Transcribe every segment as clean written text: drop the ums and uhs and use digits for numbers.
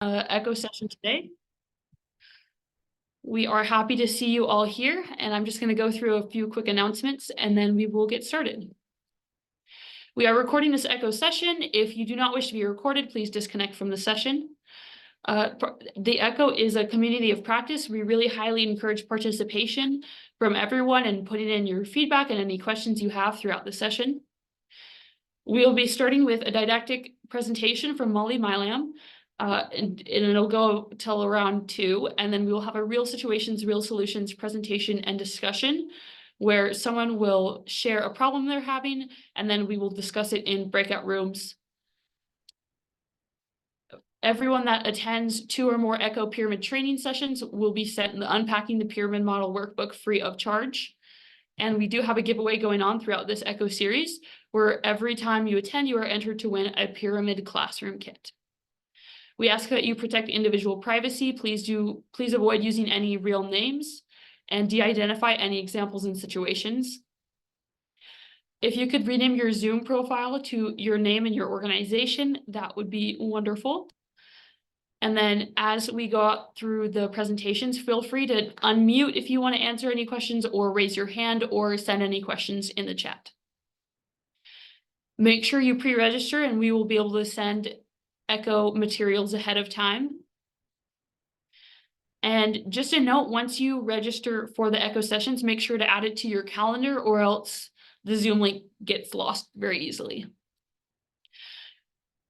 Echo session today. We are happy to see you all here, and I'm just going to go through a few quick announcements and then we will get started. We are recording this Echo session. If you do not wish to be recorded, please disconnect from the session. The Echo is a community of practice. We really highly encourage participation from everyone and putting in your feedback and any questions you have throughout the session. We'll be starting with a didactic presentation from Molly Milam. And it'll go till around 2, and then we will have a real situations, real solutions presentation and discussion where someone will share a problem they're having, and then we will discuss it in breakout rooms. Everyone that attends 2 or more Echo Pyramid training sessions will be sent the Unpacking the Pyramid Model workbook free of charge. And we do have a giveaway going on throughout this Echo series, where every time you attend, you are entered to win a Pyramid Classroom kit. We ask that you protect individual privacy. Please avoid using any real names and de-identify any examples and situations. If you could rename your Zoom profile to your name and your organization, that would be wonderful. And then as we go through the presentations, feel free to unmute if you want to answer any questions or raise your hand or send any questions in the chat. Make sure you pre-register and we will be able to send Echo materials ahead of time. And just a note, once you register for the Echo sessions, make sure to add it to your calendar or else the Zoom link gets lost very easily.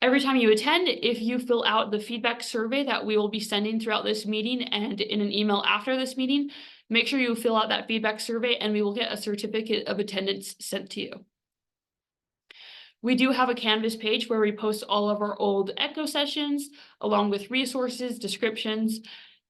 Every time you attend, if you fill out the feedback survey that we will be sending throughout this meeting and in an email after this meeting, make sure you fill out that feedback survey and we will get a certificate of attendance sent to you. We do have a Canvas page where we post all of our old Echo sessions, along with resources, descriptions,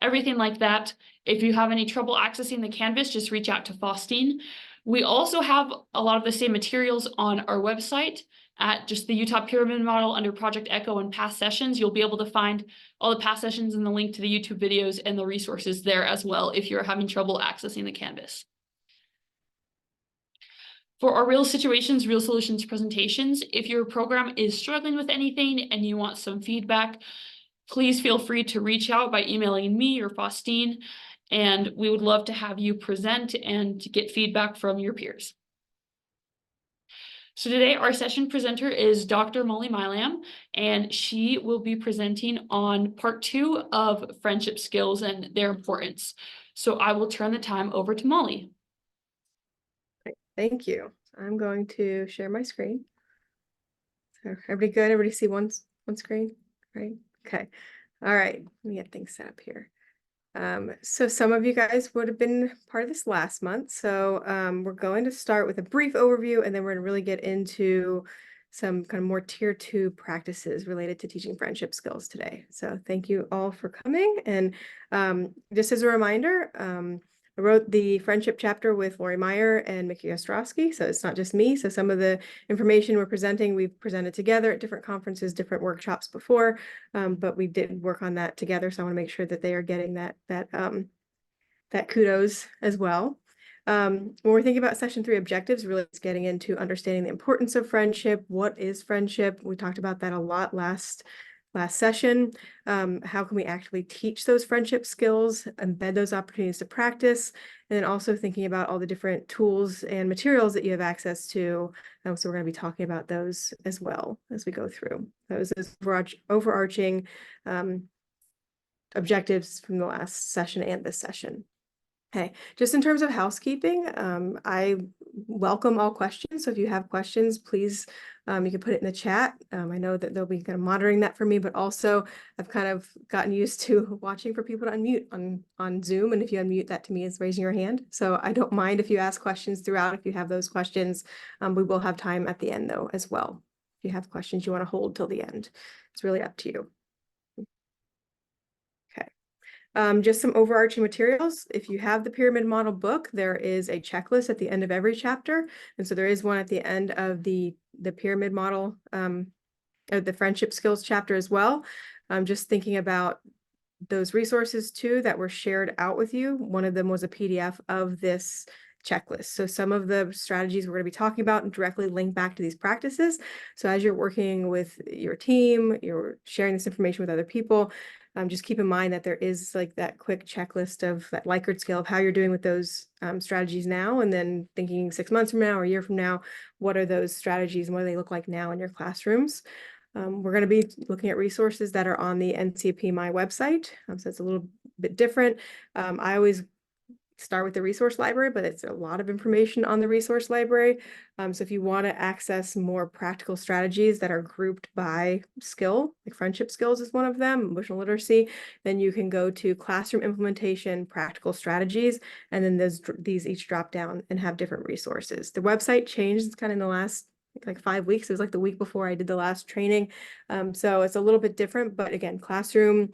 everything like that. If you have any trouble accessing the Canvas, just reach out to Faustine. We also have a lot of the same materials on our website at just the Utah Pyramid Model under Project Echo and past sessions. You'll be able to find all the past sessions and the link to the YouTube videos and the resources there as well if you're having trouble accessing the Canvas. For our real situations, real solutions presentations, if your program is struggling with anything and you want some feedback, please feel free to reach out by emailing me or Faustine, and we would love to have you present and get feedback from your peers. So today our session presenter is Dr. Molly Milam, and she will be presenting on part 2 of friendship skills and their importance. So I will turn the time over to Molly. Thank you. I'm going to share my screen. So everybody good? Everybody see one screen? Right? Okay. All right. Let me get things set up here. So some of you guys would have been part of this last month. So we're going to start with a brief overview, and then we're going to really get into some kind of more tier 2 practices related to teaching friendship skills today. So thank you all for coming. And just as a reminder, I wrote the friendship chapter with Lori Meyer and Mickey Ostrowski, so it's not just me. So some of the information we're presenting, we've presented together at different conferences, different workshops before, but we did work on that together. So I want to make sure that they are getting that kudos as well. When we're thinking about session 3 objectives, really it's getting into understanding the importance of friendship. What is friendship? We talked about that a lot last session. How can we actually teach those friendship skills, embed those opportunities to practice, and then also thinking about all the different tools and materials that you have access to. So we're going to be talking about those as well as we go through. Those overarching objectives from the last session and this session. Okay, just in terms of housekeeping, I welcome all questions. So if you have questions, please, you can put it in the chat. I know that they'll be kind of monitoring that for me, but also I've kind of gotten used to watching for people to unmute on Zoom. And if you unmute, that to me is raising your hand. So I don't mind if you ask questions throughout, if you have those questions. We will have time at the end though, as well. If you have questions you want to hold till the end, it's really up to you. Just some overarching materials. If you have the Pyramid Model book, there is a checklist at the end of every chapter. And so there is one at the end of the Pyramid Model, of the Friendship Skills chapter as well. Just thinking about those resources too that were shared out with you. One of them was a PDF of this checklist. So some of the strategies we're going to be talking about directly link back to these practices. So as you're working with your team, you're sharing this information with other people, just keep in mind that there is like that quick checklist of that Likert scale of how you're doing with those strategies now, and then thinking 6 months from now or a year from now, what are those strategies and what do they look like now in your classrooms? We're going to be looking at resources that are on the NCP My website, so it's a little bit different. I always start with the resource library, but it's a lot of information on the resource library. So if you want to access more practical strategies that are grouped by skill, like friendship skills is one of them, emotional literacy, then you can go to classroom implementation, practical strategies, and then these each drop down and have different resources. The website changed kind of in the last like 5 weeks. It was like the week before I did the last training. So it's a little bit different, but again, classroom,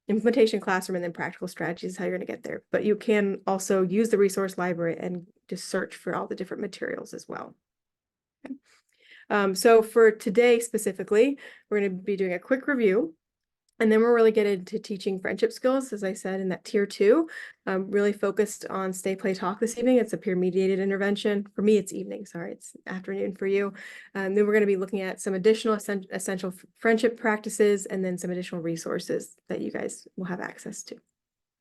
implementation, classroom, and then practical strategies is how you're going to get there. But you can also use the resource library and just search for all the different materials as well. Okay. So for today specifically, we're going to be doing a quick review. And then we're really getting into teaching friendship skills, as I said, in that tier 2, really focused on stay, play, talk this evening. It's a peer mediated intervention. For me, it's evening. Sorry, it's afternoon for you. Then we're going to be looking at some additional essential friendship practices and then some additional resources that you guys will have access to.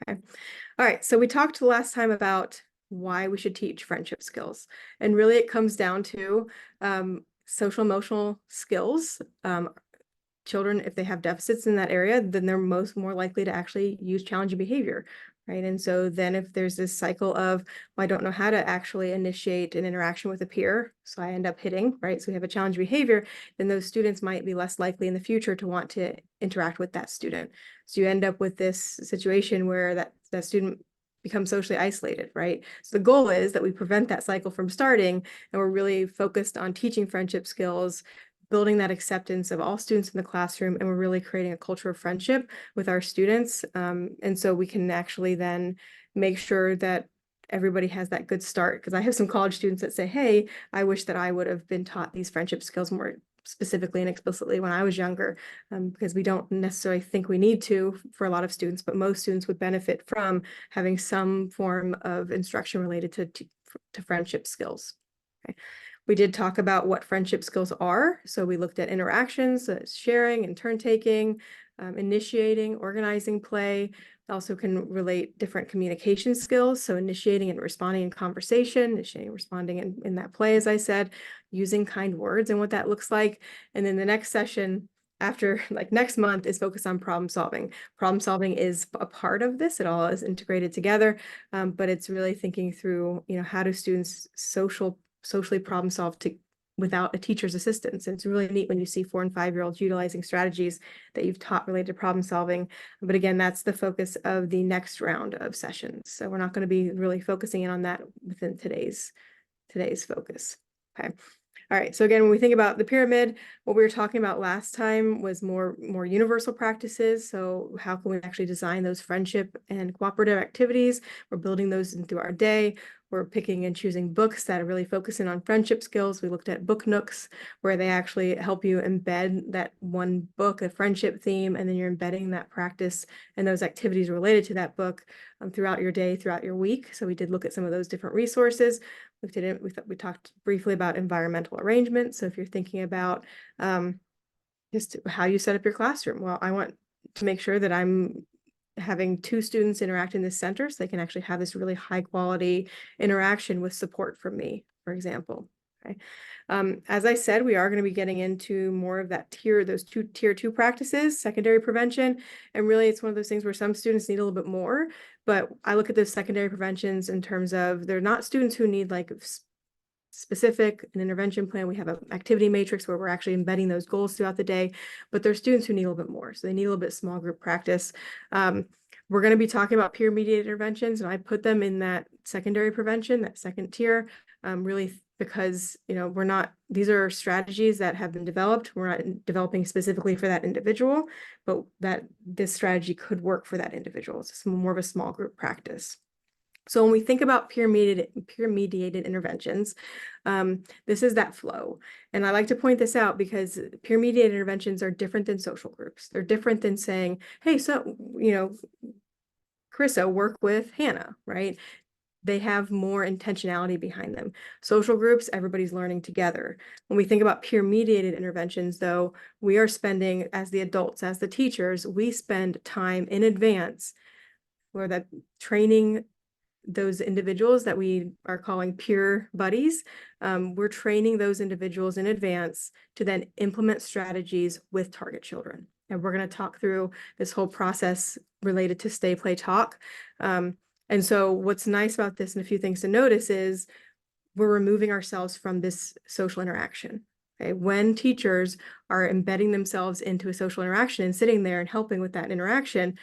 Okay. All right. So we talked last time about why we should teach friendship skills. And really it comes down to social emotional skills. Children, if they have deficits in that area, then they're more likely to actually use challenging behavior, right? And so then if there's this cycle of, well, I don't know how to actually initiate an interaction with a peer, so I end up hitting, right? So we have a challenging behavior, then those students might be less likely in the future to want to interact with that student. So you end up with this situation where that student becomes socially isolated, right? So the goal is that we prevent that cycle from starting, and we're really focused on teaching friendship skills, building that acceptance of all students in the classroom, and we're really creating a culture of friendship with our students. And so we can actually then make sure that everybody has that good start. Because I have some college students that say, hey, I wish that I would have been taught these friendship skills more specifically and explicitly when I was younger, because we don't necessarily think we need to for a lot of students, but most students would benefit from having some form of instruction related to friendship skills. Okay. We did talk about what friendship skills are. So we looked at interactions, sharing and turn taking, initiating, organizing play. Also can relate different communication skills. So initiating and responding in conversation, initiating and responding in that play, as I said, using kind words and what that looks like. And then the next session after like next month is focused on problem solving. Problem solving is a part of this. It all is integrated together, but it's really thinking through, how do students socially problem solve without a teacher's assistance. And it's really neat when you see 4- and 5-year-olds utilizing strategies that you've taught related to problem solving. But again, that's the focus of the next round of sessions. So we're not going to be really focusing in on that within today's focus. Okay. All right, so again, when we think about the pyramid, what we were talking about last time was more universal practices. So how can we actually design those friendship and cooperative activities? We're building those in through our day. We're picking and choosing books that are really focusing on friendship skills. We looked at book nooks, where they actually help you embed that one book, a friendship theme, and then you're embedding that practice and those activities related to that book throughout your day, throughout your week. So we did look at some of those different resources. We talked briefly about environmental arrangement. So if you're thinking about just how you set up your classroom, well, I want to make sure that I'm having 2 students interact in this center so they can actually have this really high quality interaction with support from me, for example. Okay. As I said, we are going to be getting into more of that tier 2 practices, secondary prevention. And really it's one of those things where some students need a little bit more, but I look at those secondary preventions in terms of they're not students who need like specific an intervention plan. We have an activity matrix where we're actually embedding those goals throughout the day, but there's students who need a little bit more. So they need a little bit small group practice. We're going to be talking about peer mediated interventions, and I put them in that secondary prevention, that second tier, really because, these are strategies that have been developed. We're not developing specifically for that individual, but that this strategy could work for that individual. It's more of a small group practice. So when we think about peer mediated interventions, this is that flow. And I like to point this out because peer mediated interventions are different than social groups. They're different than saying, hey, so, Carissa, work with Hannah, right? they have more intentionality behind them. Social groups, everybody's learning together. When we think about peer-mediated interventions, though, we are spending, as the adults, as the teachers, we spend time in advance where that training those individuals that we are calling peer buddies. We're training those individuals in advance to then implement strategies with target children. And we're going to talk through this whole process related to Stay Play Talk. And so what's nice about this, and a few things to notice, is we're removing ourselves from this social interaction. Okay, when teachers are embedding themselves into a social interaction and sitting there and helping with that interaction,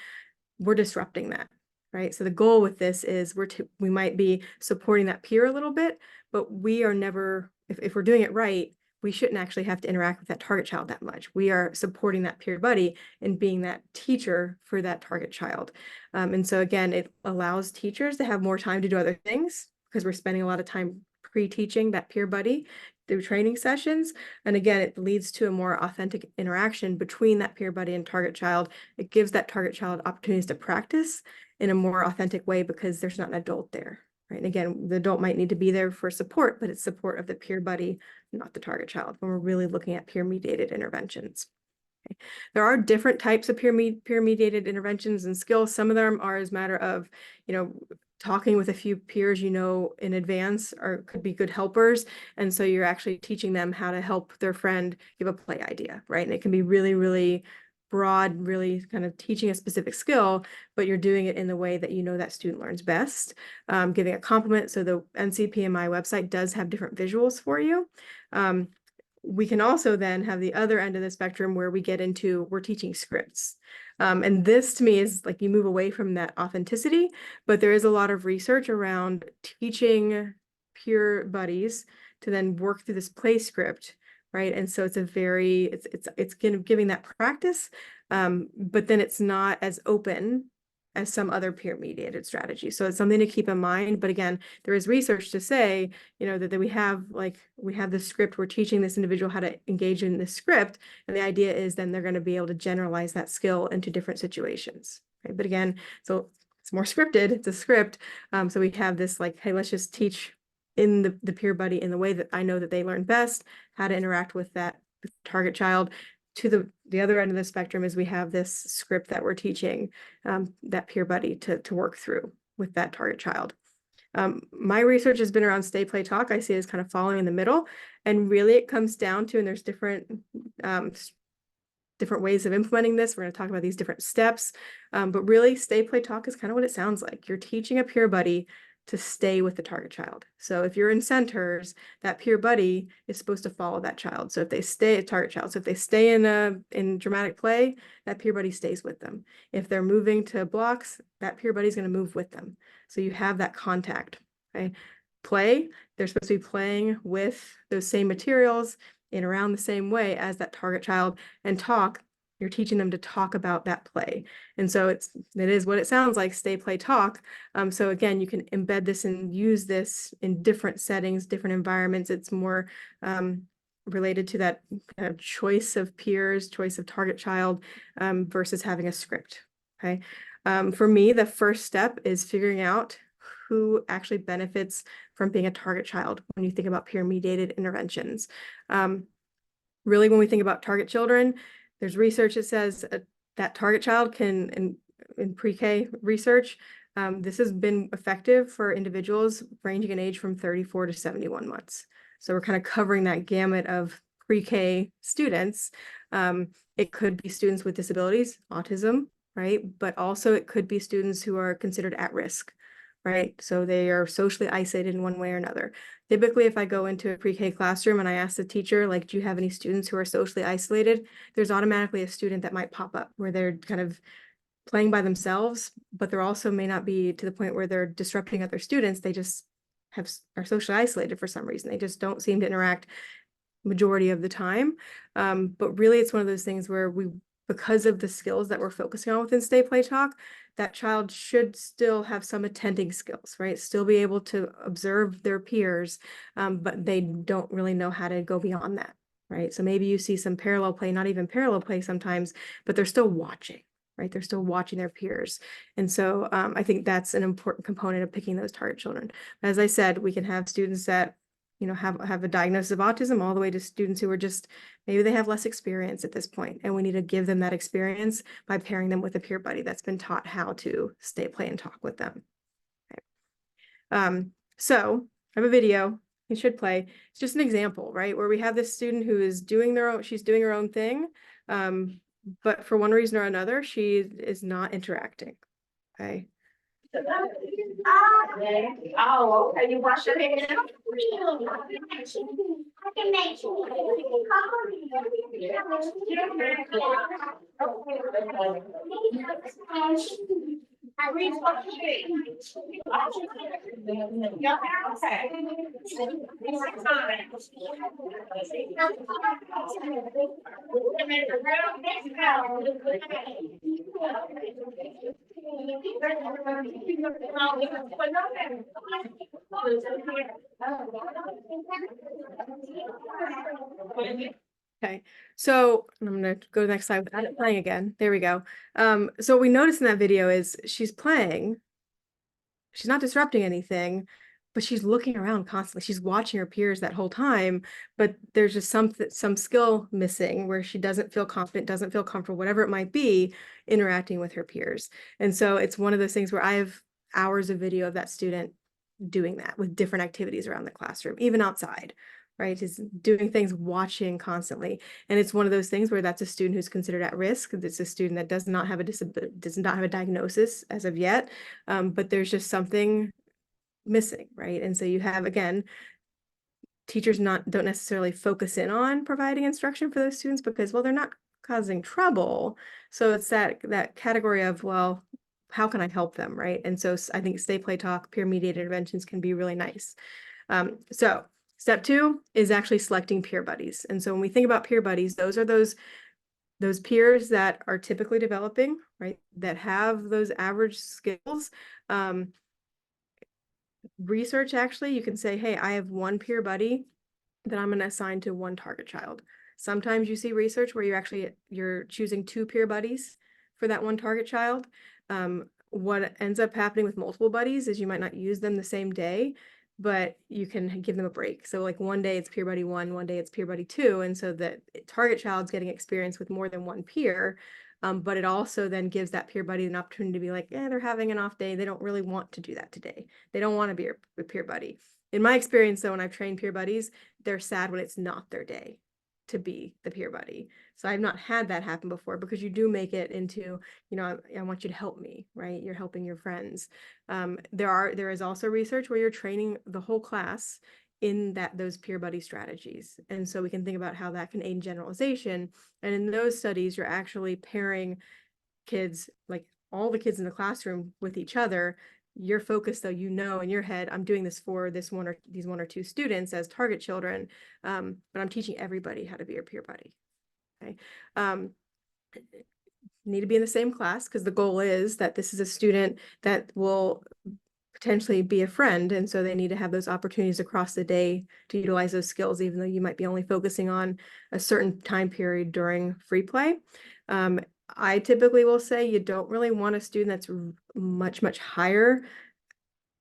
we're disrupting that, right? So the goal with this is we might be supporting that peer a little bit, but we are never, if we're doing it right, we shouldn't actually have to interact with that target child that much. We are supporting that peer buddy and being that teacher for that target child. And so again, it allows teachers to have more time to do other things because we're spending a lot of time pre-teaching that peer buddy through training sessions. And again, it leads to a more authentic interaction between that peer buddy and target child. It gives that target child opportunities to practice in a more authentic way because there's not an adult there, right? And again, the adult might need to be there for support, but it's support of the peer buddy, not the target child, when we're really looking at peer-mediated interventions. Okay. There are different types of peer-mediated interventions and skills. Some of them are as a matter of, talking with a few peers in advance, or could be good helpers. And so you're actually teaching them how to help their friend give a play idea, right? And it can be really, really broad, really kind of teaching a specific skill, but you're doing it in the way that that student learns best. Giving a compliment. So the NCPMI website does have different visuals for you. We can also then have the other end of the spectrum where we're teaching scripts. And this to me is like you move away from that authenticity, but there is a lot of research around teaching peer buddies to then work through this play script, right? And so it's giving that practice, but then it's not as open as some other peer-mediated strategies. So it's something to keep in mind. But again, there is research to say, that we have this script, we're teaching this individual how to engage in this script. And the idea is then they're going to be able to generalize that skill into different situations. Right? But again, so it's more scripted, it's a script. So we have this hey, let's just teach in the peer buddy in the way that I know that they learn best, how to interact with that target child. To the other end of the spectrum is we have this script that we're teaching that peer buddy to work through with that target child. My research has been around Stay Play Talk. I see it as kind of falling in the middle, and really it comes down to, and there's different ways of implementing this. We're going to talk about these different steps, but really Stay Play Talk is kind of what it sounds like. You're teaching a peer buddy to stay with the target child. So if you're in centers, that peer buddy is supposed to follow that child. So if they stay a target child, so if they stay in dramatic play, that peer buddy stays with them. If they're moving to blocks, that peer buddy is going to move with them. So you have that contact. Okay, play, they're supposed to be playing with those same materials in around the same way as that target child. And talk, you're teaching them to talk about that play. And so it is what it sounds like, Stay Play Talk. So again, you can embed this and use this in different settings, different environments. It's more related to that kind of choice of peers, choice of target child versus having a script. Okay. For me, the first step is figuring out who actually benefits from being a target child when you think about peer-mediated interventions. Really, when we think about target children, there's research that says that target child can, in pre-K research, this has been effective for individuals ranging in age from 34 to 71 months. So we're kind of covering that gamut of pre-K students. It could be students with disabilities, autism, right? But also it could be students who are considered at risk, right? So they are socially isolated in one way or another. Typically, if I go into a pre-K classroom and I ask the teacher, do you have any students who are socially isolated? There's automatically a student that might pop up where they're kind of playing by themselves, but they're also may not be to the point where they're disrupting other students. They just are socially isolated for some reason. They just don't seem to interact majority of the time. But really, it's one of those things where because of the skills that we're focusing on within Stay Play Talk, that child should still have some attending skills, right? Still be able to observe their peers, but they don't really know how to go beyond that, right? So maybe you see some parallel play, not even parallel play sometimes, but they're still watching, right? They're still watching their peers. And so I think that's an important component of picking those target children. As I said, we can have students that, you know, have a diagnosis of autism, all the way to students who are just, maybe they have less experience at this point, and we need to give them that experience by pairing them with a peer buddy that's been taught how to stay, play, and talk with them. Okay. So I have a video. It should play. It's just an example, right? Where we have this student who is doing she's doing her own thing. But for one reason or another, she is not interacting. Okay. Oh, okay, you wash your hands. Okay, so I'm gonna go to the next slide without it playing again. There we go. So what we notice in that video is she's playing, she's not disrupting anything, but she's looking around constantly. She's watching her peers that whole time, but there's just some skill missing where she doesn't feel confident, doesn't feel comfortable, whatever it might be, interacting with her peers. And so it's one of those things where I have hours of video of that student doing that with different activities around the classroom, even outside, right? Is doing things, watching constantly. And it's one of those things where that's a student who's considered at risk. It's a student that does not have a diagnosis as of yet, but there's just something missing, right? And so you have, again, teachers don't necessarily focus in on providing instruction for those students because, well, they're not causing trouble. So it's that category of, well, how can I help them, right? And so I think stay, play, talk, peer mediated interventions can be really nice. So step 2 is actually selecting peer buddies. And so when we think about peer buddies, those are those peers that are typically developing, right? That have those average skills. Research, actually, you can say, hey, I have one peer buddy that I'm going to assign to one target child. Sometimes you see research where you're choosing 2 peer buddies for that one target child. What ends up happening with multiple buddies is you might not use them the same day, but you can give them a break. So like one day it's peer buddy 1, one day it's peer buddy 2. And so that target child's getting experience with more than one peer. But it also then gives that peer buddy an opportunity to be like, they're having an off day. They don't really want to do that today. They don't want to be a peer buddy. In my experience, though, when I've trained peer buddies, they're sad when it's not their day to be the peer buddy. So I've not had that happen before, because you do make it into, I want you to help me, right? You're helping your friends. There is also research where you're training the whole class in those peer buddy strategies. And so we can think about how that can aid in generalization. And in those studies, you're actually pairing kids, like all the kids in the classroom, with each other. You're focused, though, in your head, I'm doing this for these 1 or 2 students as target children, but I'm teaching everybody how to be your peer buddy. Okay. Need to be in the same class, because the goal is that this is a student that will potentially be a friend. And so they need to have those opportunities across the day to utilize those skills, even though you might be only focusing on a certain time period during free play. I typically will say you don't really want a student that's much, much higher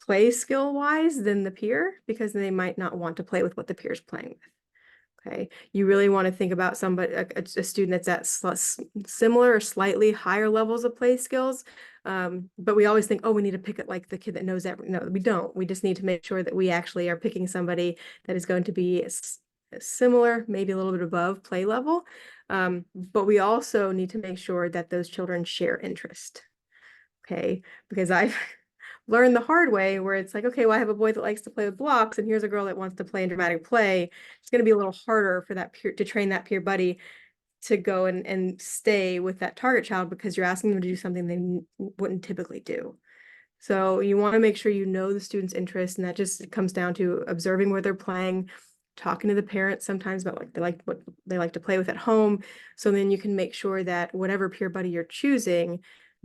play skill wise than the peer, because they might not want to play with what the peer is playing with. Okay, you really want to think about somebody, a student that's at similar or slightly higher levels of play skills. But we always think, oh, we need to pick it like the kid that knows everything. No, we don't. We just need to make sure that we actually are picking somebody that is going to be similar, maybe a little bit above play level. But we also need to make sure that those children share interest. Okay, because I've learned the hard way where it's like, okay, well, I have a boy that likes to play with blocks, and here's a girl that wants to play in dramatic play. It's going to be a little harder for that peer to train that peer buddy to go and stay with that target child, because you're asking them to do something they wouldn't typically do. So you want to make sure you know the student's interest, and that just comes down to observing where they're playing, talking to the parents sometimes about what they like to play with at home. So then you can make sure that whatever peer buddy you're choosing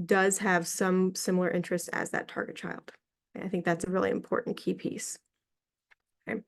does have some similar interests as that target child. And I think that's a really important key piece. Okay.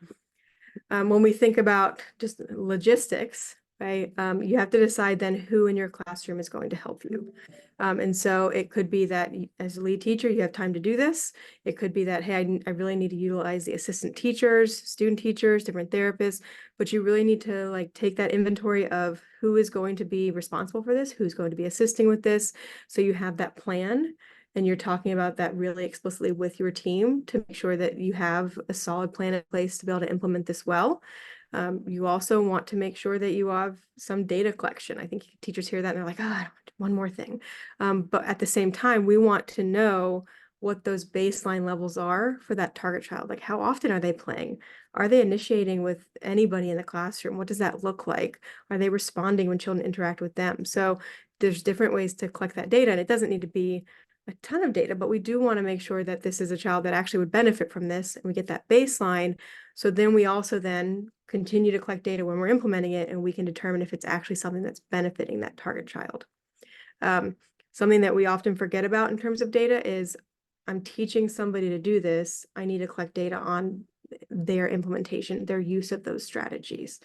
When we think about just logistics, Okay, you have to decide then who in your classroom is going to help you. And so it could be that as a lead teacher, you have time to do this. It could be that, hey, I really need to utilize the assistant teachers, student teachers, different therapists, but you really need to like take that inventory of who is going to be responsible for this, who's going to be assisting with this. So you have that plan and you're talking about that really explicitly with your team to make sure that you have a solid plan in place to be able to implement this well. You also want to make sure that you have some data collection. I think teachers hear that and they're like, oh, I want one more thing. But at the same time, we want to know what those baseline levels are for that target child. Like, how often are they playing? Are they initiating with anybody in the classroom? What does that look like? Are they responding when children interact with them? So there's different ways to collect that data, and it doesn't need to be a ton of data, but we do want to make sure that this is a child that actually would benefit from this, and we get that baseline. So then we also then continue to collect data when we're implementing it, and we can determine if it's actually something that's benefiting that target child. Something that we often forget about in terms of data is I'm teaching somebody to do this. I need to collect data on their implementation, their use of those strategies.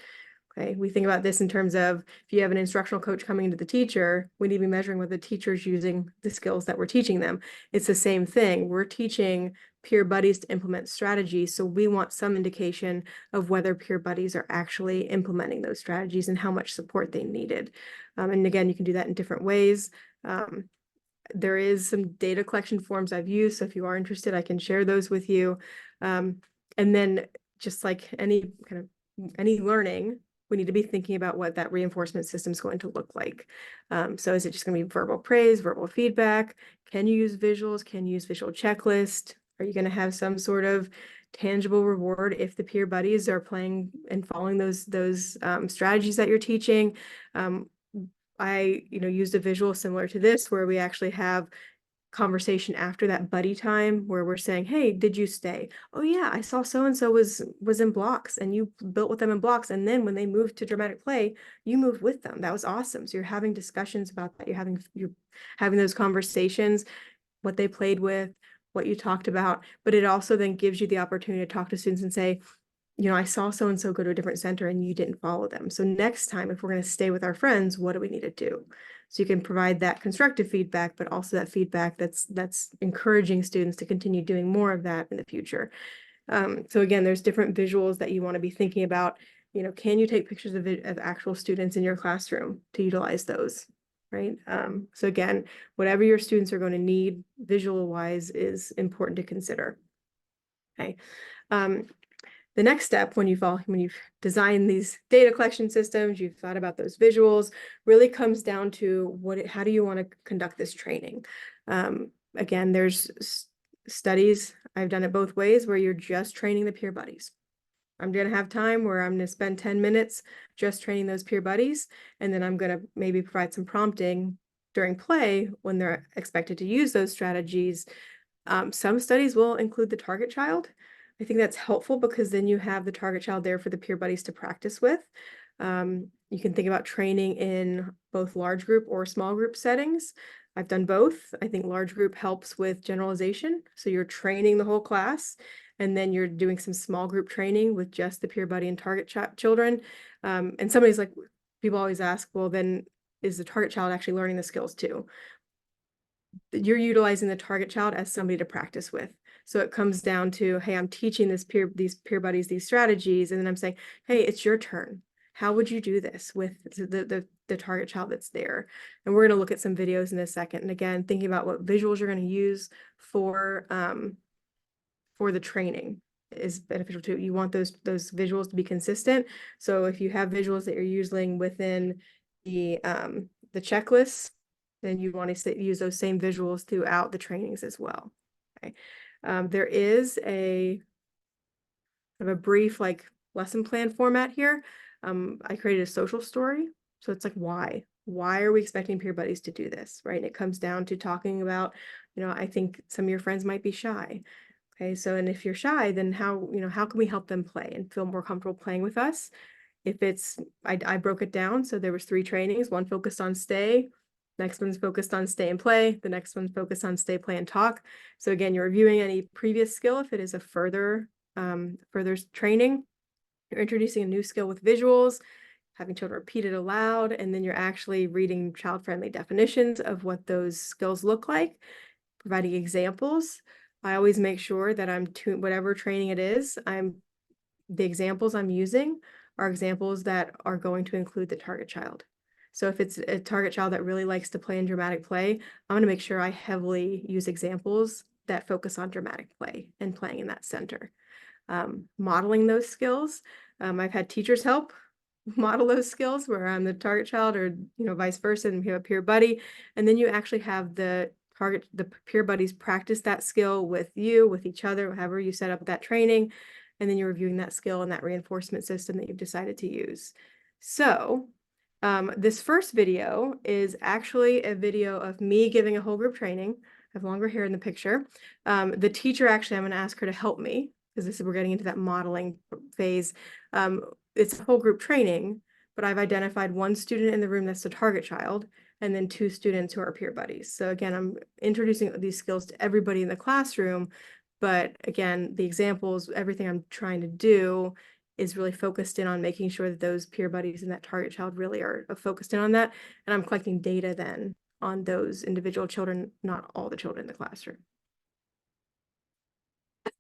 Okay, we think about this in terms of if you have an instructional coach coming into the teacher, we need to be measuring whether the teacher's using the skills that we're teaching them. It's the same thing. We're teaching peer buddies to implement strategies. So we want some indication of whether peer buddies are actually implementing those strategies and how much support they needed. And again, you can do that in different ways. There is some data collection forms I've used. So if you are interested, I can share those with you. And then just like any learning, we need to be thinking about what that reinforcement system is going to look like. So is it just going to be verbal praise, verbal feedback? Can you use visuals? Can you use visual checklist? Are you going to have some sort of tangible reward if the peer buddies are playing and following those strategies that you're teaching? I used a visual similar to this where we actually have conversation after that buddy time where we're saying, hey, did you stay? Oh yeah, I saw so-and-so was in blocks and you built with them in blocks. And then when they moved to dramatic play, you moved with them. That was awesome. So you're having discussions about that. You're having those conversations, what they played with, what you talked about, but it also then gives you the opportunity to talk to students and say, I saw so-and-so go to a different center and you didn't follow them. So next time, if we're going to stay with our friends, what do we need to do? So you can provide that constructive feedback, but also that feedback that's encouraging students to continue doing more of that in the future. So again, there's different visuals that you want to be thinking about. Can you take pictures of actual students in your classroom to utilize those, right? So again, whatever your students are going to need visual-wise is important to consider. Okay. The next step when you've designed these data collection systems, you've thought about those visuals, really comes down to how do you want to conduct this training? Again, there's studies, I've done it both ways, where you're just training the peer buddies. I'm going to have time where I'm going to spend 10 minutes just training those peer buddies, and then I'm going to maybe provide some prompting during play when they're expected to use those strategies. Some studies will include the target child. I think that's helpful because then you have the target child there for the peer buddies to practice with. You can think about training in both large group or small group settings. I've done both. I think large group helps with generalization. So you're training the whole class, and then you're doing some small group training with just the peer buddy and target children. And somebody's like, people always ask, well, then is the target child actually learning the skills too? You're utilizing the target child as somebody to practice with. So it comes down to, hey, I'm teaching these peer buddies these strategies, and then I'm saying, hey, it's your turn. How would you do this with the target child that's there? And we're going to look at some videos in a second. And again, thinking about what visuals you're going to use for the training is beneficial too. You want those visuals to be consistent. So if you have visuals that you're using within the checklist, then you want to use those same visuals throughout the trainings as well. Okay. There is a brief lesson plan format here. I created a social story. So it's like, why are we expecting peer buddies to do this, right? And it comes down to talking about, I think some of your friends might be shy. Okay. So, and if you're shy, then how can we help them play and feel more comfortable playing with us? If it's, I broke it down. So there was 3 trainings, one focused on stay, next one's focused on stay and play. The next one's focused on stay, play, and talk. So again, you're reviewing any previous skill. If it is a further training, you're introducing a new skill with visuals. having children repeat it aloud, and then you're actually reading child-friendly definitions of what those skills look like, providing examples. I always make sure that whatever training it is, the examples I'm using are examples that are going to include the target child. So if it's a target child that really likes to play in dramatic play, I'm going to make sure I heavily use examples that focus on dramatic play and playing in that center. Modeling those skills. I've had teachers help model those skills where I'm the target child, or vice versa, and we have a peer buddy, and then you actually have the peer buddies practice that skill with you, with each other, however you set up that training, and then you're reviewing that skill and that reinforcement system that you've decided to use. So this first video is actually a video of me giving a whole group training. I have longer hair in the picture. The teacher, actually, I'm going to ask her to help me, because we're getting into that modeling phase. It's a whole group training, but I've identified one student in the room that's the target child, and then 2 students who are peer buddies. So again, I'm introducing these skills to everybody in the classroom, but again, the examples, everything I'm trying to do is really focused in on making sure that those peer buddies and that target child really are focused in on that. And I'm collecting data then on those individual children, not all the children in the classroom.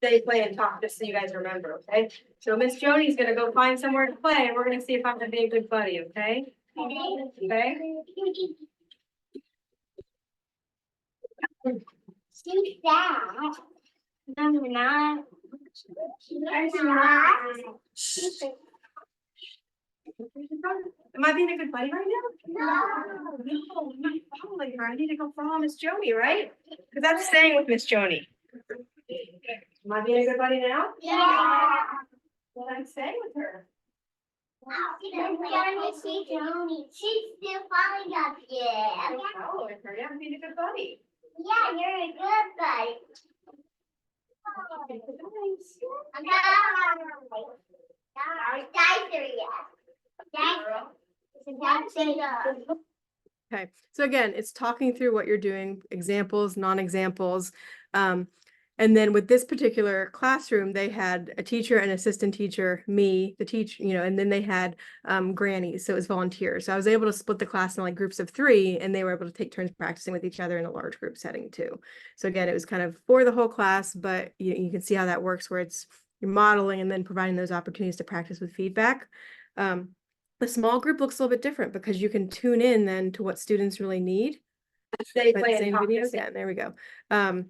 Stay, play, and talk, just so you guys remember, okay? So Miss Joni's gonna go find somewhere to play, and we're gonna see if I'm gonna be a good buddy, okay? Okay? She's that. No, I'm not. I'm not. Am I being a good buddy right now? No, I'm not following her. I need to go follow Miss Joni, right? Because I'm staying with Miss Joni. Am I being a good buddy now? Yeah. Well, I'm staying with her. She's still following us. Yeah. I'm following her. Yeah, I'm being a good buddy. Yeah, you're a good buddy. I'm not. Dicer, yeah. Okay, so again, it's talking through what you're doing, examples, non-examples. And then with this particular classroom, they had a teacher, an assistant teacher, me, the teacher, and then they had grannies, so it was volunteers. So I was able to split the class in like groups of 3, and they were able to take turns practicing with each other in a large group setting too. So again, it was kind of for the whole class, but you can see how that works, where you're modeling and then providing those opportunities to practice with feedback. The small group looks a little bit different because you can tune in then to what students really need. Stay, But play, and same talk. video again, there we go. So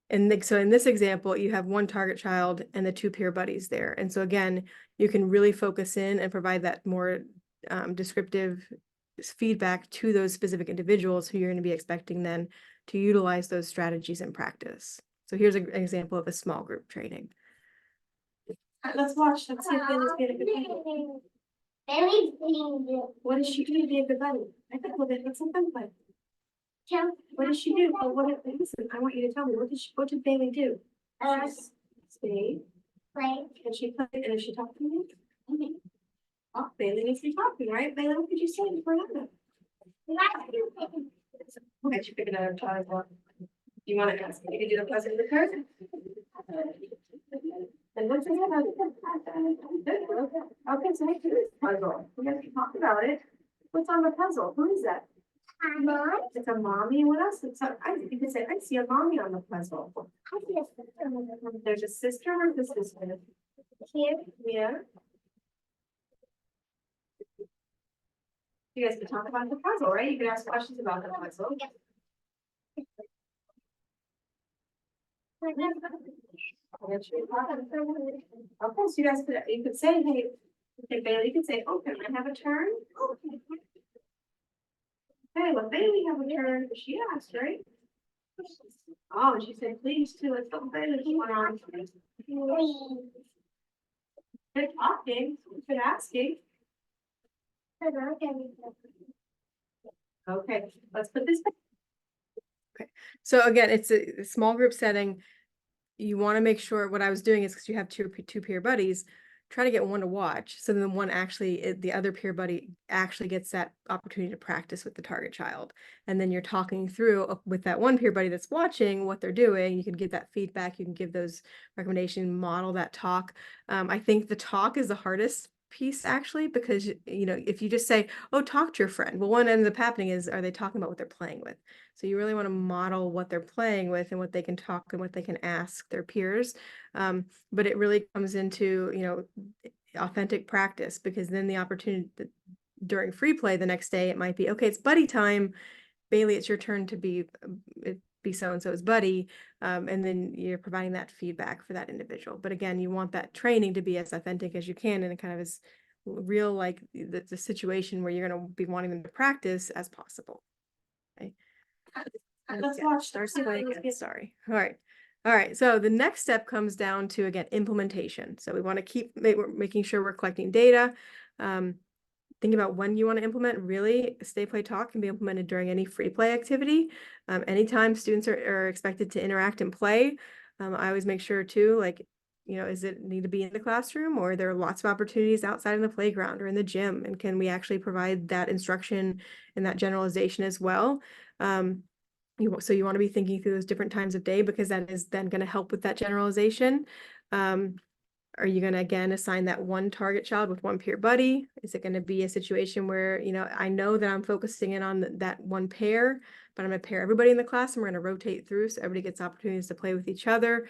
in this example, you have one target child and the 2 peer buddies there. And so again, you can really focus in and provide that more descriptive feedback to those specific individuals who you're going to be expecting then to utilize those strategies in practice. So here's an example of a small group training. Let's watch. Let's see if Bailey's being a good buddy. Bailey's being good. What does she do to be a good buddy? I think we'll get some fun play. Jump. What does she do? Oh, listen, I want you to tell me, what did Bailey do? She stayed, Play. and she played, and did she talk to you? Oh, Bailey needs to be talking, right? Bailey, what did you say before that? Okay, she figured out how to talk. You want to ask me to do the puzzle with her? And what's the other? Okay, so let's do this puzzle. We have to talk about it. What's on the puzzle? Who is that? Mom. It's a mommy. What else? You could say, I see a mommy on the puzzle. I see a sister on the phone. There's a sister or the sister? Here. Yeah. You guys can talk about the puzzle, right? You can ask questions about the puzzle. Okay, so you could say, hey, Bailey, you could say, oh, can I have a turn? Hey, well, Bailey have a turn. She asked, right? Oh, and she said, please too. Let's go, Bailey. Went on. Good talking. Good asking. Okay, let's put this. So again, it's a small group setting. You want to make sure, what I was doing is, because you have two peer buddies, try to get one to watch. So then one actually, the other peer buddy actually gets that opportunity to practice with the target child. And then you're talking through with that one peer buddy that's watching what they're doing. You can give that feedback. You can give those recommendations, model that talk. I think the talk is the hardest piece actually, because you know, if you just say, oh, talk to your friend, well, what ends up happening is, are they talking about what they're playing with? So you really want to model what they're playing with and what they can talk and what they can ask their peers. But it really comes into, you know, authentic practice, because then the opportunity during free play the next day, it might be, okay, it's buddy time. Bailey, it's your turn to be so-and-so's buddy. And then you're providing that feedback for that individual. But again, you want that training to be as authentic as you can, and it kind of as real, like the situation where you're going to be wanting them to practice as possible. Okay. Let's Yeah, watch starts Thursday. playing again, sorry. All right. All right. So the next step comes down to, again, implementation. So we want to keep we're making sure we're collecting data. Think about when you want to implement. Really, Stay Play Talk can be implemented during any free play activity. Anytime students are expected to interact and play. I always make sure too, like, you know, is it need to be in the classroom, or there are lots of opportunities outside in the playground or in the gym? And can we actually provide that instruction and that generalization as well? So you want to be thinking through those different times of day, because that is then going to help with that generalization. Are you going to, again, assign that one target child with one peer buddy? Is it going to be a situation where, you know, I know that I'm focusing in on that one pair, but I'm going to pair everybody in the class and we're going to rotate through so everybody gets opportunities to play with each other.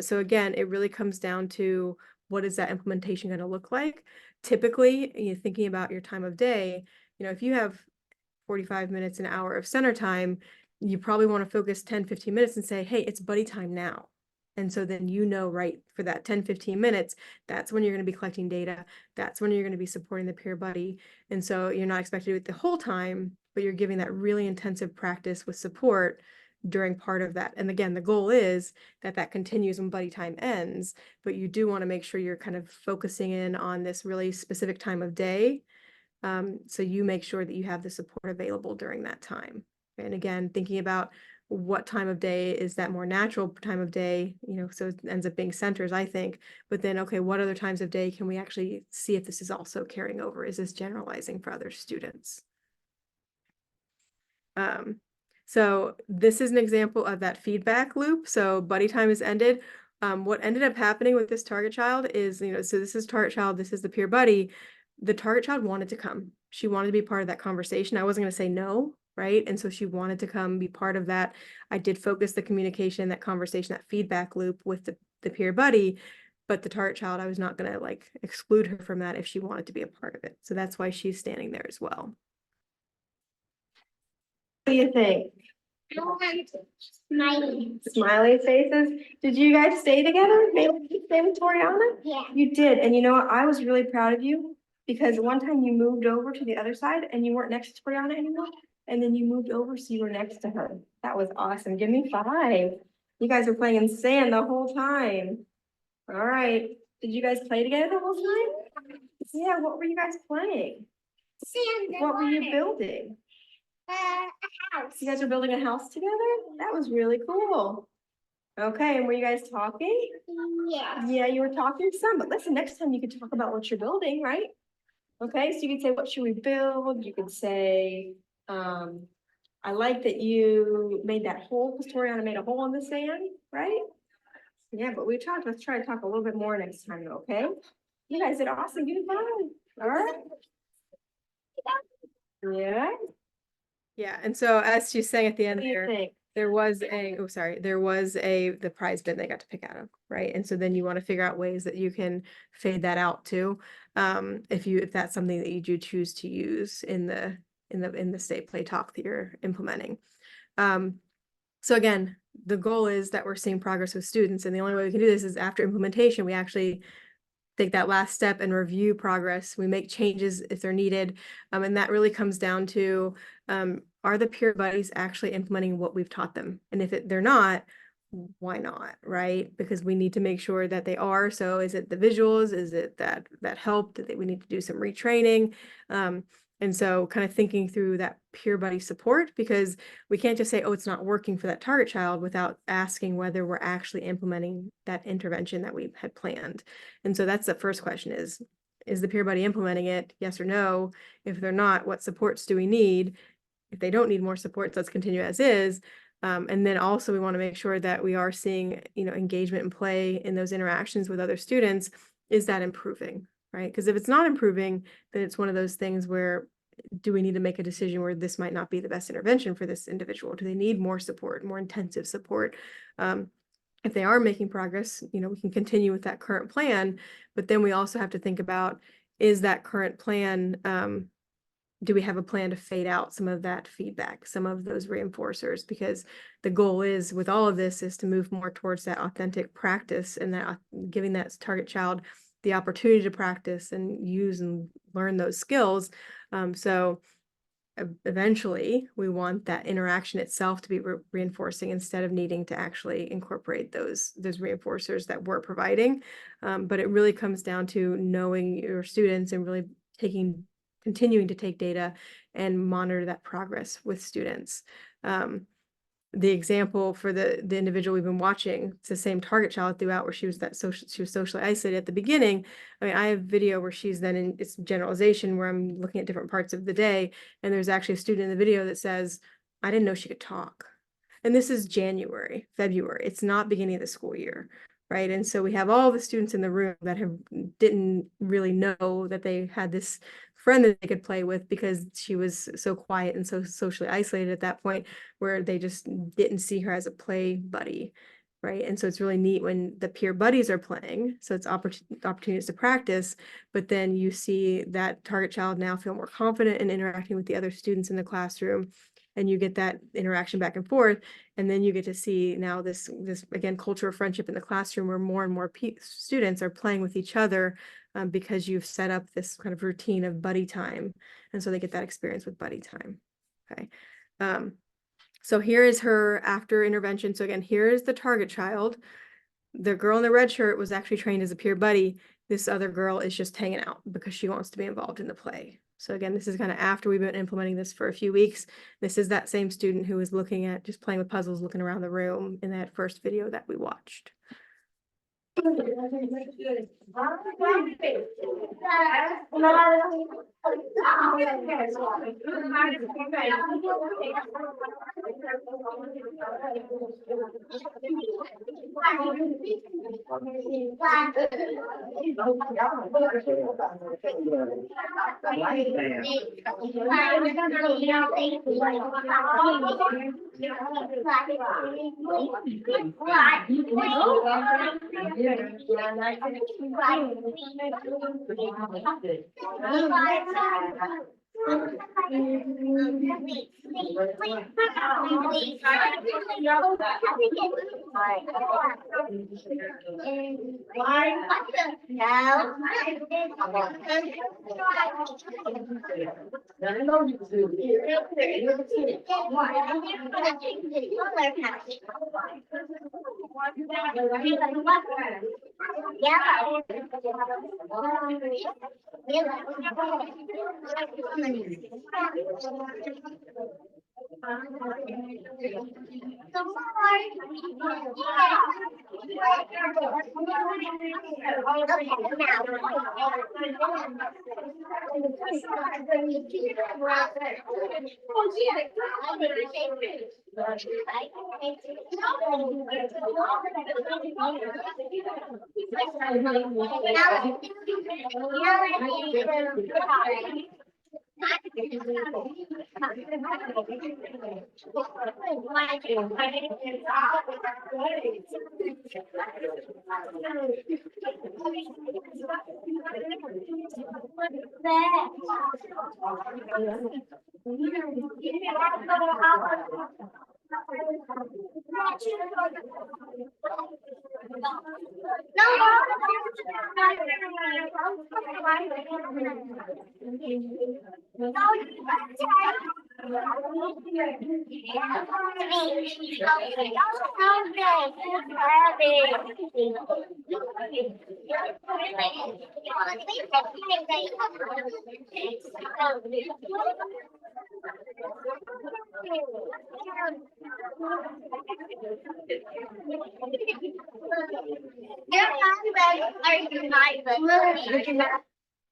So again, it really comes down to, what is that implementation going to look like? Typically, you're thinking about your time of day. You know, if you have 45 minutes, an hour of center time, you probably want to focus 10-15 minutes and say, hey, it's buddy time now. And so then, you know, right, for that 10-15 minutes, that's when you're going to be collecting data. That's when you're going to be supporting the peer buddy. And so you're not expected to do it the whole time, but you're giving that really intensive practice with support during part of that. And again, the goal is that that continues when buddy time ends, but you do want to make sure you're kind of focusing in on this really specific time of day. So you make sure that you have the support available during that time. And again, thinking about what time of day is that more natural time of day, you know, so it ends up being centers, I think. But then, okay, what other times of day can we actually see if this is also carrying over? Is this generalizing for other students? So this is an example of that feedback loop. So buddy time is ended. What ended up happening with this target child is, you know, so this is target child, this is the peer buddy. The target child wanted to come. She wanted to be part of that conversation. I wasn't going to say no, right? And so she wanted to come be part of that. I did focus the communication, that conversation, that feedback loop with the peer buddy, but the target child, I was not going to like exclude her from that if she wanted to be a part of it. So that's why she's standing there as well. What do you think? Smiley. Smiley faces. Did you guys stay together? Maybe you stay with Toriana? Yeah. You did, and you know what? I was really proud of you, because one time you moved over to the other side and you weren't next to Toriana anymore. And then you moved over, so you were next to her. That was awesome. Give me 5. You guys were playing in sand the whole time. All right. Did you guys play together the whole time? Yeah, what were you guys playing? Sand. What were you building? A house. You guys are building a house together? That was really cool. Okay, and were you guys talking? Yes. Yeah, you were talking some, but listen, next time you could talk about what you're building, right? Okay, so you could say, what should we build? You could say, I like that you made that hole, because Toriana made a hole in the sand, right? Yeah, but we talked, let's try to talk a little bit more next time, okay? You guys did awesome, you did fine, all right? Yeah, Yeah. And so as she's saying at the what end do you there, think? there was the prize bin they got to pick out of, right? And so then you want to figure out ways that you can fade that out too. If that's something that you do choose to use in the Stay Play Talk that you're implementing. So again, the goal is that we're seeing progress with students, and the only way we can do this is after implementation, we actually take that last step and review progress. We make changes if they're needed. And that really comes down to, are the peer buddies actually implementing what we've taught them? And if they're not, why not, right? Because we need to make sure that they are. So is it the visuals? Is it that help that we need to do some retraining? And so kind of thinking through that peer buddy support, because we can't just say, oh, it's not working for that target child without asking whether we're actually implementing that intervention that we had planned. And so that's the first question is the peer buddy implementing it? Yes or no? If they're not, what supports do we need? If they don't need more supports, let's continue as is. And then also we want to make sure that we are seeing, you know, engagement and play in those interactions with other students. Is that improving, right? Because if it's not improving, then it's one of those things where do we need to make a decision where this might not be the best intervention for this individual? Do they need more support, more intensive support? If they are making progress, we can continue with that current plan, but then we also have to think about, is that current plan, do we have a plan to fade out some of that feedback, some of those reinforcers? Because the goal is with all of this is to move more towards that authentic practice and that giving that target child the opportunity to practice and use and learn those skills. So eventually we want that interaction itself to be reinforcing instead of needing to actually incorporate those reinforcers that we're providing. But it really comes down to knowing your students and really continuing to take data and monitor that progress with students. The example for the individual we've been watching, it's the same target child throughout, where she was socially isolated at the beginning. I mean, I have video where she's then in, it's generalization where I'm looking at different parts of the day, and there's actually a student in the video that says, I didn't know she could talk. And this is January, February. It's not beginning of the school year, right? And so we have all the students in the room that didn't really know that they had this friend that they could play with because she was so quiet and so socially isolated at that point, where they just didn't see her as a play buddy, right? And so it's really neat when the peer buddies are playing. So it's opportunities to practice, but then you see that target child now feel more confident in interacting with the other students in the classroom, and you get that interaction back and forth. And then you get to see now this again, culture of friendship in the classroom, where more and more students are playing with each other because you've set up this kind of routine of buddy time. And so they get that experience with buddy time. Okay. So here is her after intervention. So again, here is the target child. The girl in the red shirt was actually trained as a peer buddy. This other girl is just hanging out because she wants to be involved in the play. So again, this is kind of after we've been implementing this for a few weeks. This is that same student who was looking at just playing with puzzles, looking around the room in that first video that we watched.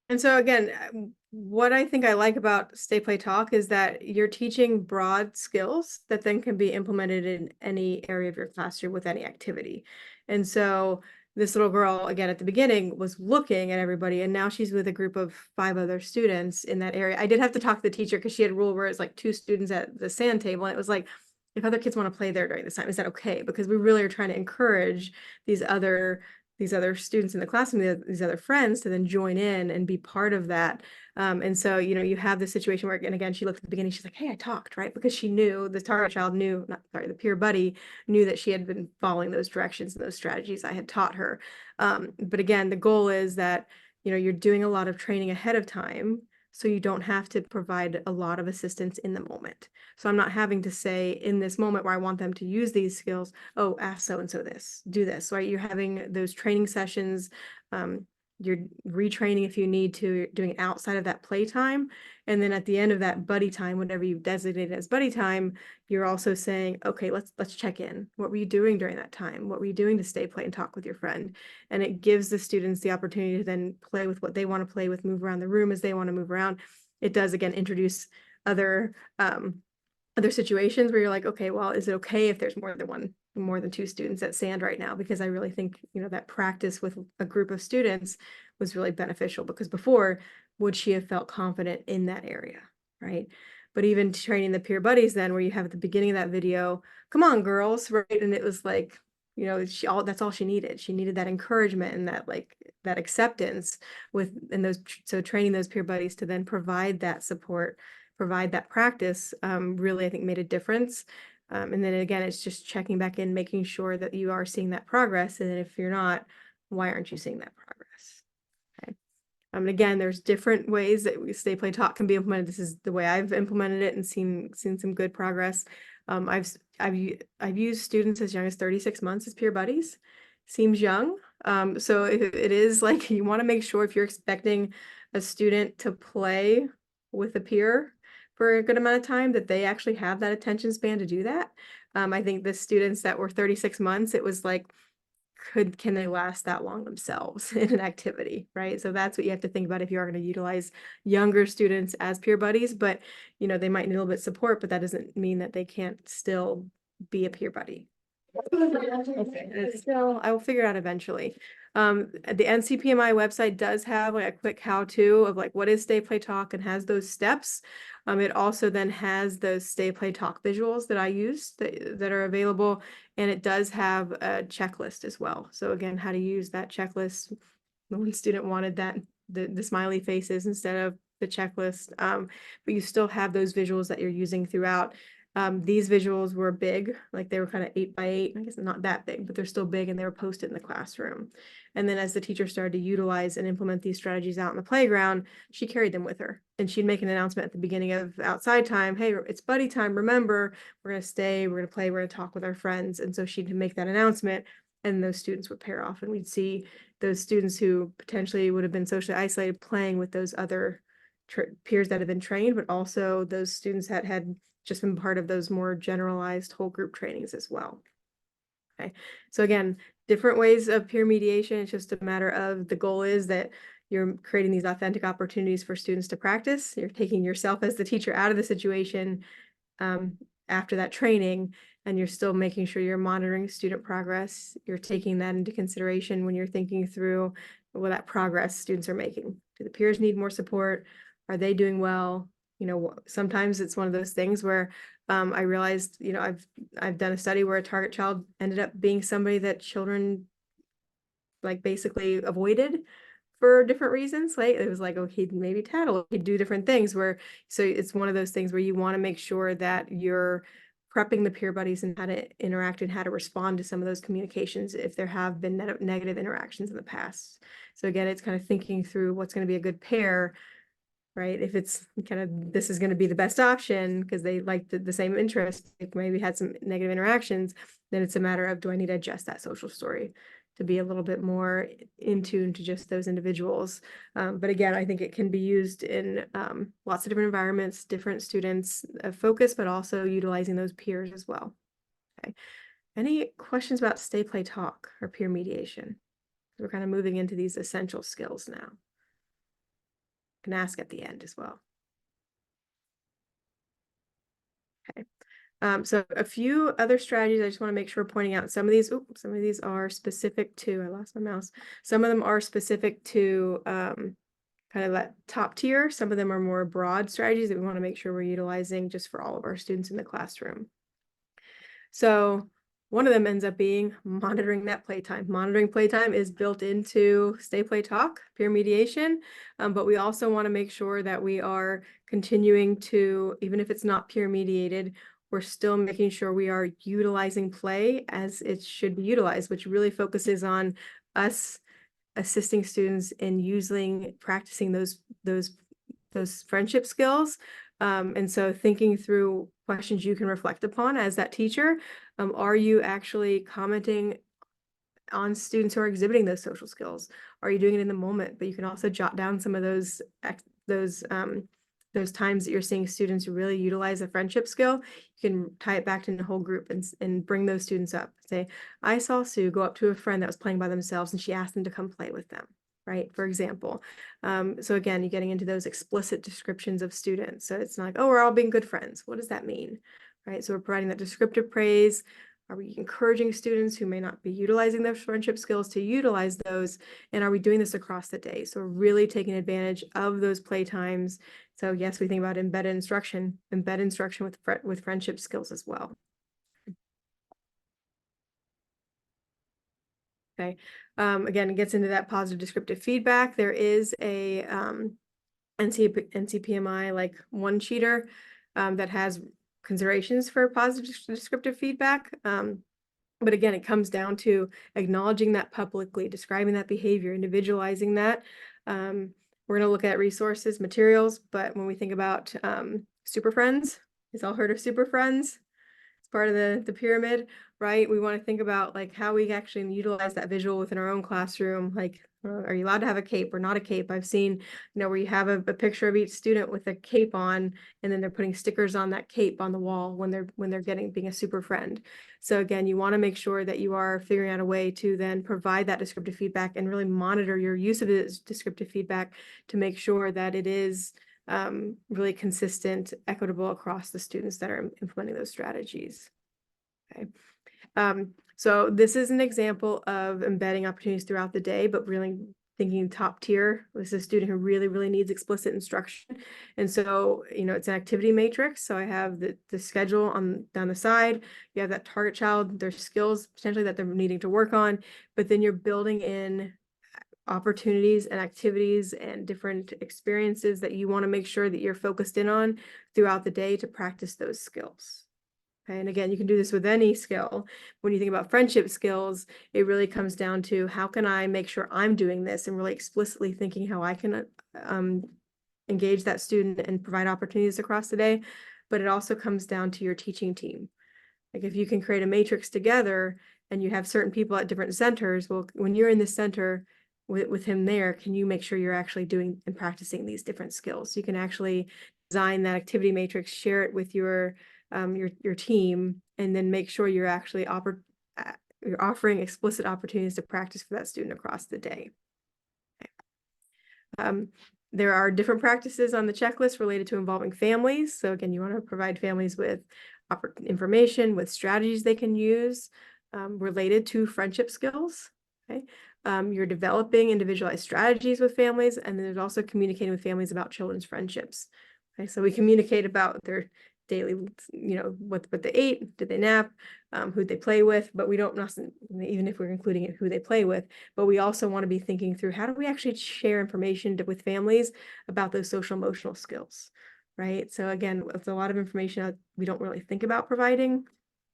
And so again, what I think I like about Stay Play Talk is that you're teaching broad skills that then can be implemented in any area of your classroom with any activity. And so this little girl, again, at the beginning was looking at everybody, and now she's with a group of 5 other students in that area. I did have to talk to the teacher because she had a rule where it's like 2 students at the sand table, and it was like, if other kids want to play there during this time, is that okay? Because we really are trying to encourage these other students in the classroom, these other friends, to then join in and be part of that. And so, you know, you have this situation where, and again, she looked at the beginning, she's like, hey, I talked, right? Because she knew, the target child knew, not sorry, the peer buddy knew that she had been following those directions and those strategies I had taught her. But again, the goal is that, you know, you're doing a lot of training ahead of time, so you don't have to provide a lot of assistance in the moment. So I'm not having to say in this moment where I want them to use these skills, oh, ask so-and-so this, do this, right? You're having those training sessions, you're retraining if you need to, you're doing it outside of that playtime. And then at the end of that buddy time, whatever you've designated as buddy time, you're also saying, okay, let's check in. What were you doing during that time? What were you doing to stay, play, and talk with your friend? And it gives the students the opportunity to then play with what they want to play with, move around the room as they want to move around. It does, again, introduce other situations where you're like, okay, well, is it okay if there's more than 2 students at sand right now? Because I really think, you know, that practice with a group of students was really beneficial, because before, would she have felt confident in that area, right? But even training the peer buddies then, where you have at the beginning of that video, come on, girls, right? And it was like, you know, that's all she needed. She needed that encouragement and that, like, that acceptance so training those peer buddies to then provide that support, provide that practice, really, I think, made a difference. And then again, it's just checking back in, making sure that you are seeing that progress. And then if you're not, why aren't you seeing that progress? Okay. And again, there's different ways that Stay Play Talk can be implemented. This is the way I've implemented it and seen some good progress. I've used students as young as 36 months as peer buddies. Seems young. So it is like, you want to make sure, if you're expecting a student to play with a peer for a good amount of time, that they actually have that attention span to do that. I think the students that were 36 months, it was like, can they last that long themselves in an activity, right? So that's what you have to think about if you are going to utilize younger students as peer buddies. But, you know, they might need a little bit of support, but that doesn't mean that they can't still be a peer buddy. Okay, and it's still, I will figure it out eventually. The NCPMI website does have like a quick how-to of like, what is Stay Play Talk, and has those steps. It also then has those Stay Play Talk visuals that I use that are available, and it does have a checklist as well. So again, how to use that checklist. One student wanted that the smiley faces instead of the checklist, but you still have those visuals that you're using throughout. These visuals were big, like they were kind of 8x8, I guess not that big, but they're still big, and they were posted in the classroom. And then as the teacher started to utilize and implement these strategies out in the playground, she carried them with her, and she'd make an announcement at the beginning of outside time. Hey, it's buddy time. Remember, we're going to stay, we're going to play, we're going to talk with our friends. And so she'd make that announcement, and those students would pair off, and we'd see those students who potentially would have been socially isolated playing with those other peers that have been trained, but also those students that had just been part of those more generalized whole group trainings as well. Okay, so again, different ways of peer mediation. It's just a matter of, the goal is that you're creating these authentic opportunities for students to practice. You're taking yourself as the teacher out of the situation after that training, and you're still making sure you're monitoring student progress. You're taking that into consideration when you're thinking through what that progress students are making. Do the peers need more support? Are they doing well? You know, sometimes it's one of those things where I realized, you know, I've done a study where a target child ended up being somebody that children like basically avoided for different reasons. Like it was like, oh, he'd maybe tattle, he'd do different things, where, so it's one of those things where you want to make sure that you're prepping the peer buddies and how to interact and how to respond to some of those communications if there have been negative interactions in the past. So again, it's kind of thinking through what's going to be a good pair, right? If it's kind of, this is going to be the best option because they like the same interest, like maybe had some negative interactions, then it's a matter of, do I need to adjust that social story to be a little bit more in tune to just those individuals? But again, I think it can be used in lots of different environments, different students focus, but also utilizing those peers as well. Okay. Any questions about Stay Play Talk or peer mediation? We're kind of moving into these essential skills now. Can ask at the end as well. Okay. So a few other strategies I just want to make sure pointing out. Some of these are specific to, I lost my mouse. Some of them are specific to kind of that top tier. Some of them are more broad strategies that we want to make sure we're utilizing just for all of our students in the classroom. So one of them ends up being monitoring that playtime. Monitoring playtime is built into Stay Play Talk, peer mediation, but we also want to make sure that we are continuing to, even if it's not peer mediated, we're still making sure we are utilizing play as it should be utilized, which really focuses on us assisting students in practicing those friendship skills. And so thinking through questions you can reflect upon as that teacher. Are you actually commenting on students who are exhibiting those social skills? Are you doing it in the moment? But you can also jot down some of those times that you're seeing students really utilize a friendship skill. You can tie it back to the whole group and bring those students up. Say, I saw Sue go up to a friend that was playing by themselves and she asked them to come play with them, right? For example. So again, you're getting into those explicit descriptions of students. So it's not like, oh, we're all being good friends. What does that mean? Right? So we're providing that descriptive praise. Are we encouraging students who may not be utilizing their friendship skills to utilize those? And are we doing this across the day? So we're really taking advantage of those play times. So yes, we think about embedded instruction with friendship skills as well. Okay. Again, it gets into that positive descriptive feedback. There is a NCPMI like one-sheeter that has considerations for positive descriptive feedback. But again, it comes down to acknowledging that publicly, describing that behavior, individualizing that. We're going to look at resources, materials, but when we think about Super Friends, you've all heard of Super Friends? It's part of the pyramid, right? We want to think about like how we actually utilize that visual within our own classroom. Like, are you allowed to have a cape or not a cape? I've seen, where you have a picture of each student with a cape on, and then they're putting stickers on that cape on the wall when they're being a super friend. So again, you want to make sure that you are figuring out a way to then provide that descriptive feedback and really monitor your use of this descriptive feedback to make sure that it is really consistent, equitable across the students that are implementing those strategies. Okay. So this is an example of embedding opportunities throughout the day, but really thinking top tier. This is a student who really, really needs explicit instruction. And so, it's an activity matrix. So I have the schedule down the side. You have that target child, their skills potentially that they're needing to work on, but then you're building in opportunities and activities and different experiences that you want to make sure that you're focused in on throughout the day to practice those skills. Okay, and again, you can do this with any skill. When you think about friendship skills, it really comes down to how can I make sure I'm doing this and really explicitly thinking how I can engage that student and provide opportunities across the day. But it also comes down to your teaching team. Like if you can create a matrix together and you have certain people at different centers, well, when you're in the center with him there, can you make sure you're actually doing and practicing these different skills? So you can actually design that activity matrix, share it with your team, and then make sure you're actually you're offering explicit opportunities to practice for that student across the day. Okay. There are different practices on the checklist related to involving families. So again, you want to provide families with information, with strategies they can use related to friendship skills. Okay. You're developing individualized strategies with families, and then there's also communicating with families about children's friendships. Okay, so we communicate about their daily, what they ate, did they nap, who they play with, but we don't, even if we're including it, who they play with, but we also want to be thinking through how do we actually share information with families about those social emotional skills, right? So again, it's a lot of information we don't really think about providing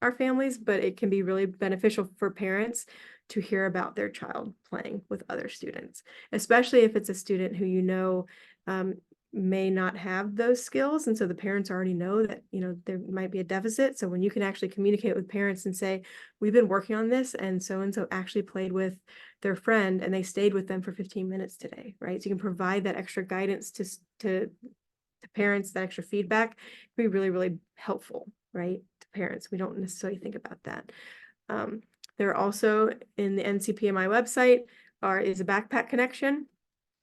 our families, but it can be really beneficial for parents to hear about their child playing with other students, especially if it's a student who may not have those skills. And so the parents already know that, there might be a deficit. So when you can actually communicate with parents and say, we've been working on this and so actually played with their friend and they stayed with them for 15 minutes today, right? So you can provide that extra guidance to parents, that extra feedback can be really, really helpful, right? To parents. We don't necessarily think about that. There are also in the NCPMI website is a backpack connection.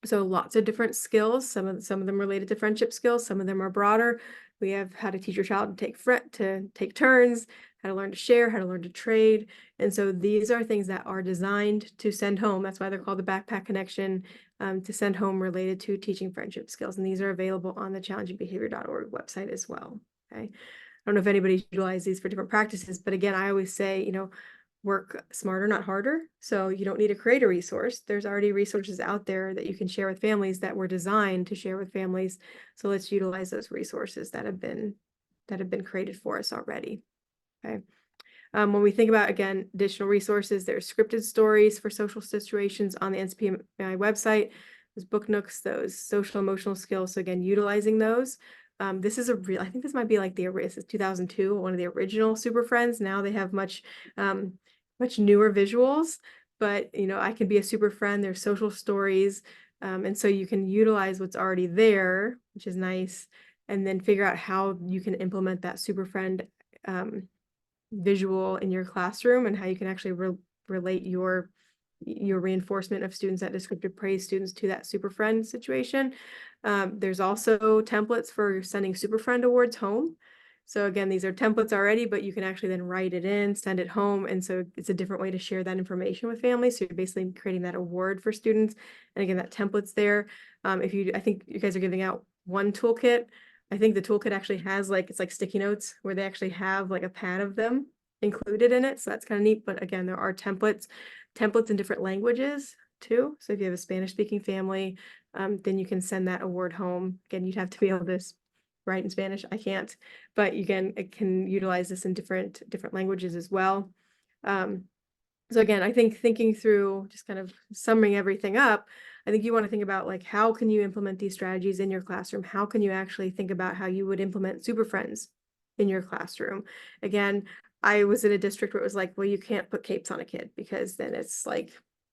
So lots of different skills, some of them related to friendship skills, some of them are broader. We have how to teach your child to take turns, how to learn to share, how to learn to trade. And so these are things that are designed to send home. That's why they're called the Backpack Connection, to send home related to teaching friendship skills. And these are available on the challengingbehavior.org website as well. Okay. I don't know if anybody's utilized these for different practices, but again, I always say, work smarter, not harder. So you don't need to create a resource. There's already resources out there that you can share with families that were designed to share with families. So let's utilize those resources that have been created for us already. Okay. When we think about, again, additional resources, there's scripted stories for social situations on the NCPMI website, those book nooks, those social emotional skills. So again, utilizing those. This is I think this might be like this is 2002, one of the original Super Friends. Now they have much newer visuals, but I can be a super friend. There's social stories. And so you can utilize what's already there, which is nice, and then figure out how you can implement that super friend visual in your classroom, and how you can actually relate your reinforcement of students, that descriptive praise students, to that super friend situation. There's also templates for sending super friend awards home. So again, these are templates already, but you can actually then write it in, send it home. And so it's a different way to share that information with families. So you're basically creating that award for students. And again, that template's there. I think you guys are giving out one toolkit. I think the toolkit actually has it's like sticky notes where they actually have like a pad of them included in it. So that's kind of neat. But again, there are templates in different languages too. So if you have a Spanish speaking family, then you can send that award home. Again, you'd have to be able to write in Spanish. I can't, but you can utilize this in different languages as well. So again, I think thinking through, just kind of summing everything up, I think you want to think about how can you implement these strategies in your classroom? How can you actually think about how you would implement Super Friends in your classroom? Again, I was in a district where it was well, you can't put capes on a kid, because then it's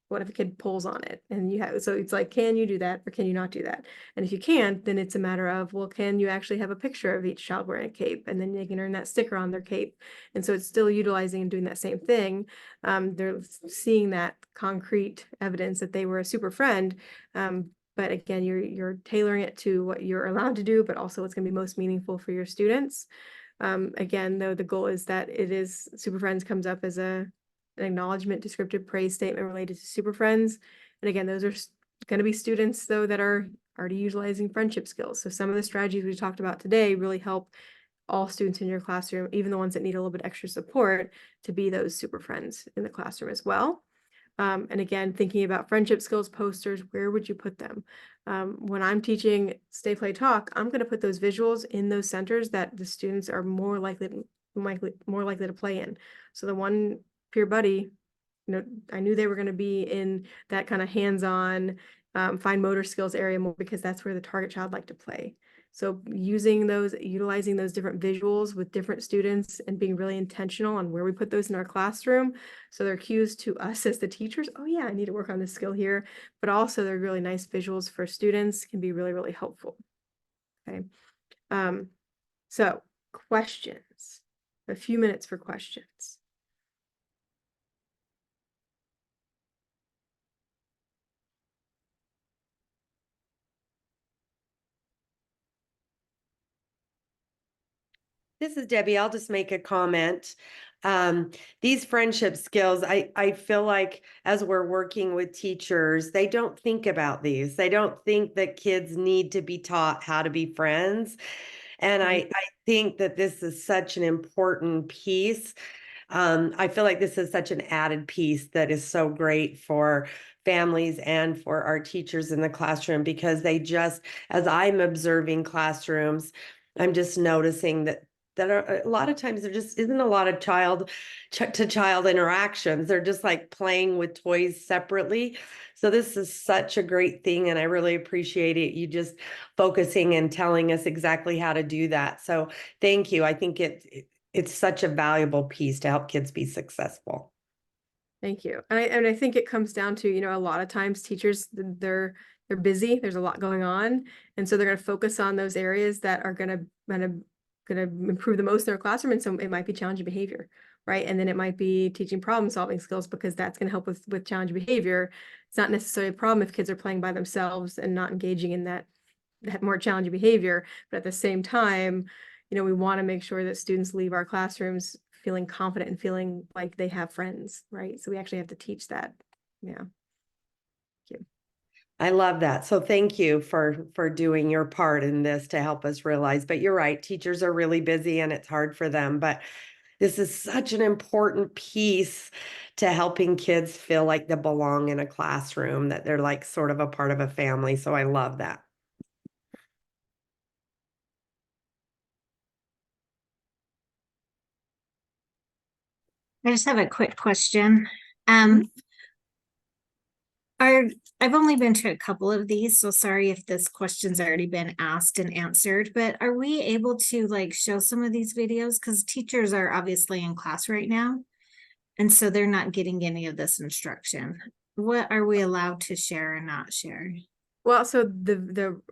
what if a kid pulls on it? And so it's can you do that, or can you not do that? And if you can't, then it's a matter of, well, can you actually have a picture of each child wearing a cape? And then they can earn that sticker on their cape. And so it's still utilizing and doing that same thing. They're seeing that concrete evidence that they were a super friend. But again, you're tailoring it to what you're allowed to do, but also what's going to be most meaningful for your students. Again, though, the goal is that Super Friends comes up as an acknowledgement, descriptive praise statement related to Super Friends. And again, those are going to be students, though, that are already utilizing friendship skills. So some of the strategies we talked about today really help all students in your classroom, even the ones that need a little bit extra support, to be those super friends in the classroom as well. And again, thinking about friendship skills posters, where would you put them? When I'm teaching Stay, Play, Talk, I'm going to put those visuals in those centers that the students are more likely to play in. So the one peer buddy, I knew they were going to be in that kind of hands-on, fine motor skills area more, because that's where the target child liked to play. So utilizing those different visuals with different students, and being really intentional on where we put those in our classroom. So they're cues to us as the teachers. Oh yeah, I need to work on this skill here. But also they're really nice visuals for students, can be really, really helpful. Okay. So questions, a few minutes for questions. This is Debbie. I'll just make a comment. These friendship skills, I feel like as we're working with teachers, they don't think about these. They don't think that kids need to be taught how to be friends. And I think that this is such an important piece. I feel like this is such an added piece that is so great for families and for our teachers in the classroom, because as I'm observing classrooms, I'm just noticing that are a lot of times there just isn't a lot of child to child interactions. They're just playing with toys separately. So this is such a great thing, and I really appreciate it. You just focusing and telling us exactly how to do that. So thank you. I think it's such a valuable piece to help kids be successful. Thank you. And I think it comes down to, a lot of times teachers, they're busy. There's a lot going on. And so they're going to focus on those areas that are going to improve the most in their classroom. And so it might be challenging behavior, right? And then it might be teaching problem solving skills, because that's going to help with challenging behavior. It's not necessarily a problem if kids are playing by themselves and not engaging in that more challenging behavior. But at the same time, we want to make sure that students leave our classrooms feeling confident and feeling like they have friends, right? So we actually have to teach that. Yeah. I love that. So thank you for doing your part in this to help us realize. But you're right, teachers are really busy and it's hard for them. But this is such an important piece to helping kids feel like they belong in a classroom, that they're like sort of a part of a family. So I love that. I just have a quick question. Are I've only been to a couple of these, so sorry if this question's already been asked and answered, but are we able to like show some of these videos? Because teachers are obviously in class right now. And so they're not getting any of this instruction. What are we allowed to share and not share? Well, so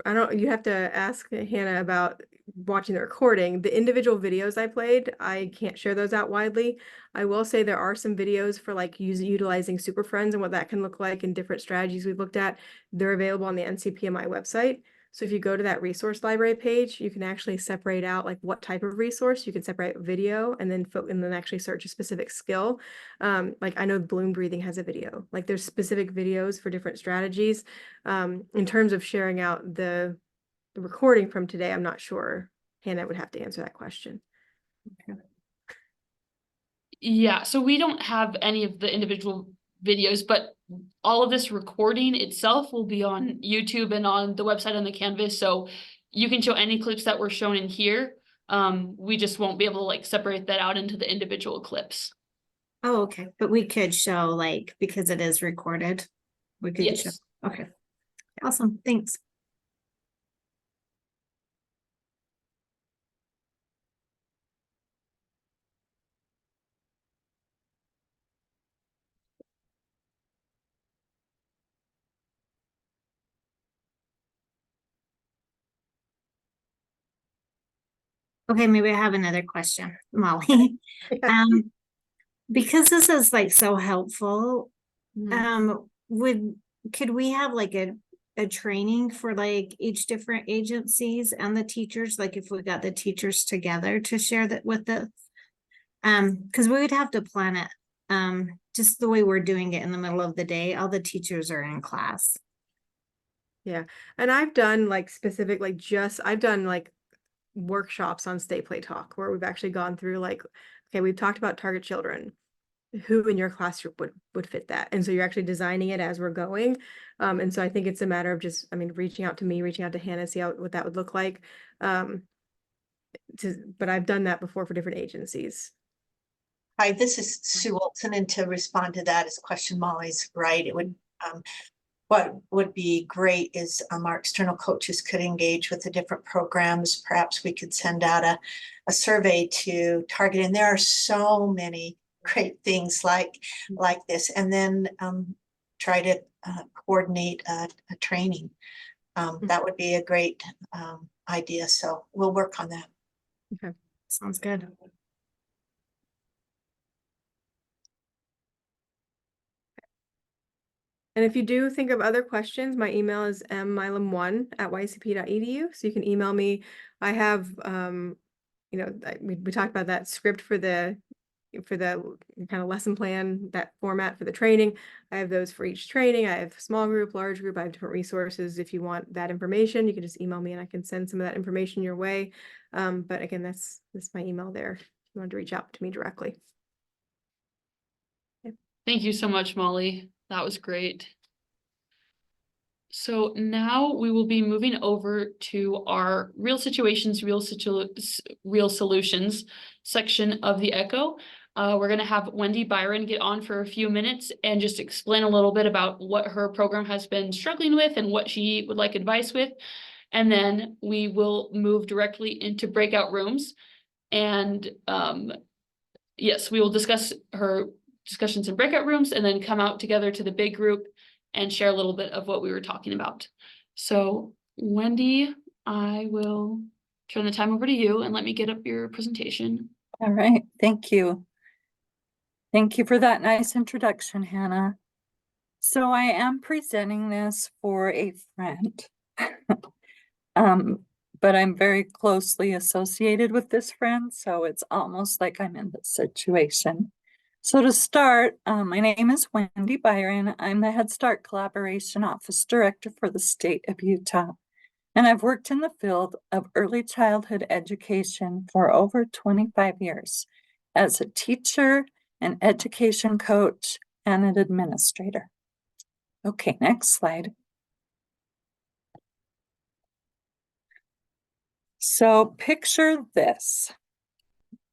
I don't, you have to ask Hannah about watching the recording. The individual videos I played, I can't share those out widely. I will say there are some videos for like utilizing Super Friends and what that can look like and different strategies we've looked at. They're available on the NCPMI website. So if you go to that resource library page, you can actually separate out like what type of resource. You can separate video and then actually search a specific skill. Like I know balloon breathing has a video. Like there's specific videos for different strategies. In terms of sharing out the recording from today, I'm not sure. Hannah would have to answer that question. Yeah, so we don't have any of the individual videos, but all of this recording itself will be on YouTube and on the website on the Canvas. So you can show any clips that were shown in here. We just won't be able to like separate that out into the individual clips. Oh, okay. But we could show like, because it is recorded. We could show. Yes. Okay. Awesome. Thanks. Okay, maybe I have another question, Molly. Because this is like so helpful, could we have like a training for like each different agencies and the teachers, like if we got the teachers together to share that with the because we would have to plan it just the way we're doing it in the middle of the day, all the teachers are in class. Yeah. And I've done like specific, like I've done like workshops on Stay Play Talk where we've actually gone through like, okay, we've talked about target children. Who in your class group would fit that? And so you're actually designing it as we're going. And so I think it's a matter of just, reaching out to me, reaching out to Hannah, see what that would look like. But I've done that before for different agencies. Hi, this is Sue Olson, and to respond to that is question Molly's right. It would what would be great is our external coaches could engage with the different programs. Perhaps we could send out a survey to Target, and there are so many great things like this, and then try to coordinate a training. That would be a great idea. So we'll work on that. Okay. Sounds good. And if you do think of other questions, my email is mmilam1@ycp.edu. So you can email me. I have, we talked about that script for the kind of lesson plan, that format for the training. I have those for each training. I have small group, large group. I have different resources. If you want that information, you can just email me and I can send some of that information your way. But again, that's my email there if you want to reach out to me directly. Thank you so much, Molly. That was great. So now we will be moving over to our real situations, real solutions section of the ECHO. We're going to have Wendy Byron get on for a few minutes and just explain a little bit about what her program has been struggling with and what she would like advice with. And then we will move directly into breakout rooms. And yes, we will discuss her discussions in breakout rooms and then come out together to the big group and share a little bit of what we were talking about. So Wendy, I will turn the time over to you and let me get up your presentation. All right, thank you. Thank you for that nice introduction, Hannah. So I am presenting this for a friend. but I'm very closely associated with this friend, so it's almost like I'm in this situation. So to start, my name is Wendy Byron. I'm the Head Start Collaboration Office Director for the state of Utah. And I've worked in the field of early childhood education for over 25 years as a teacher, an education coach, and an administrator. Okay, next slide. So picture this.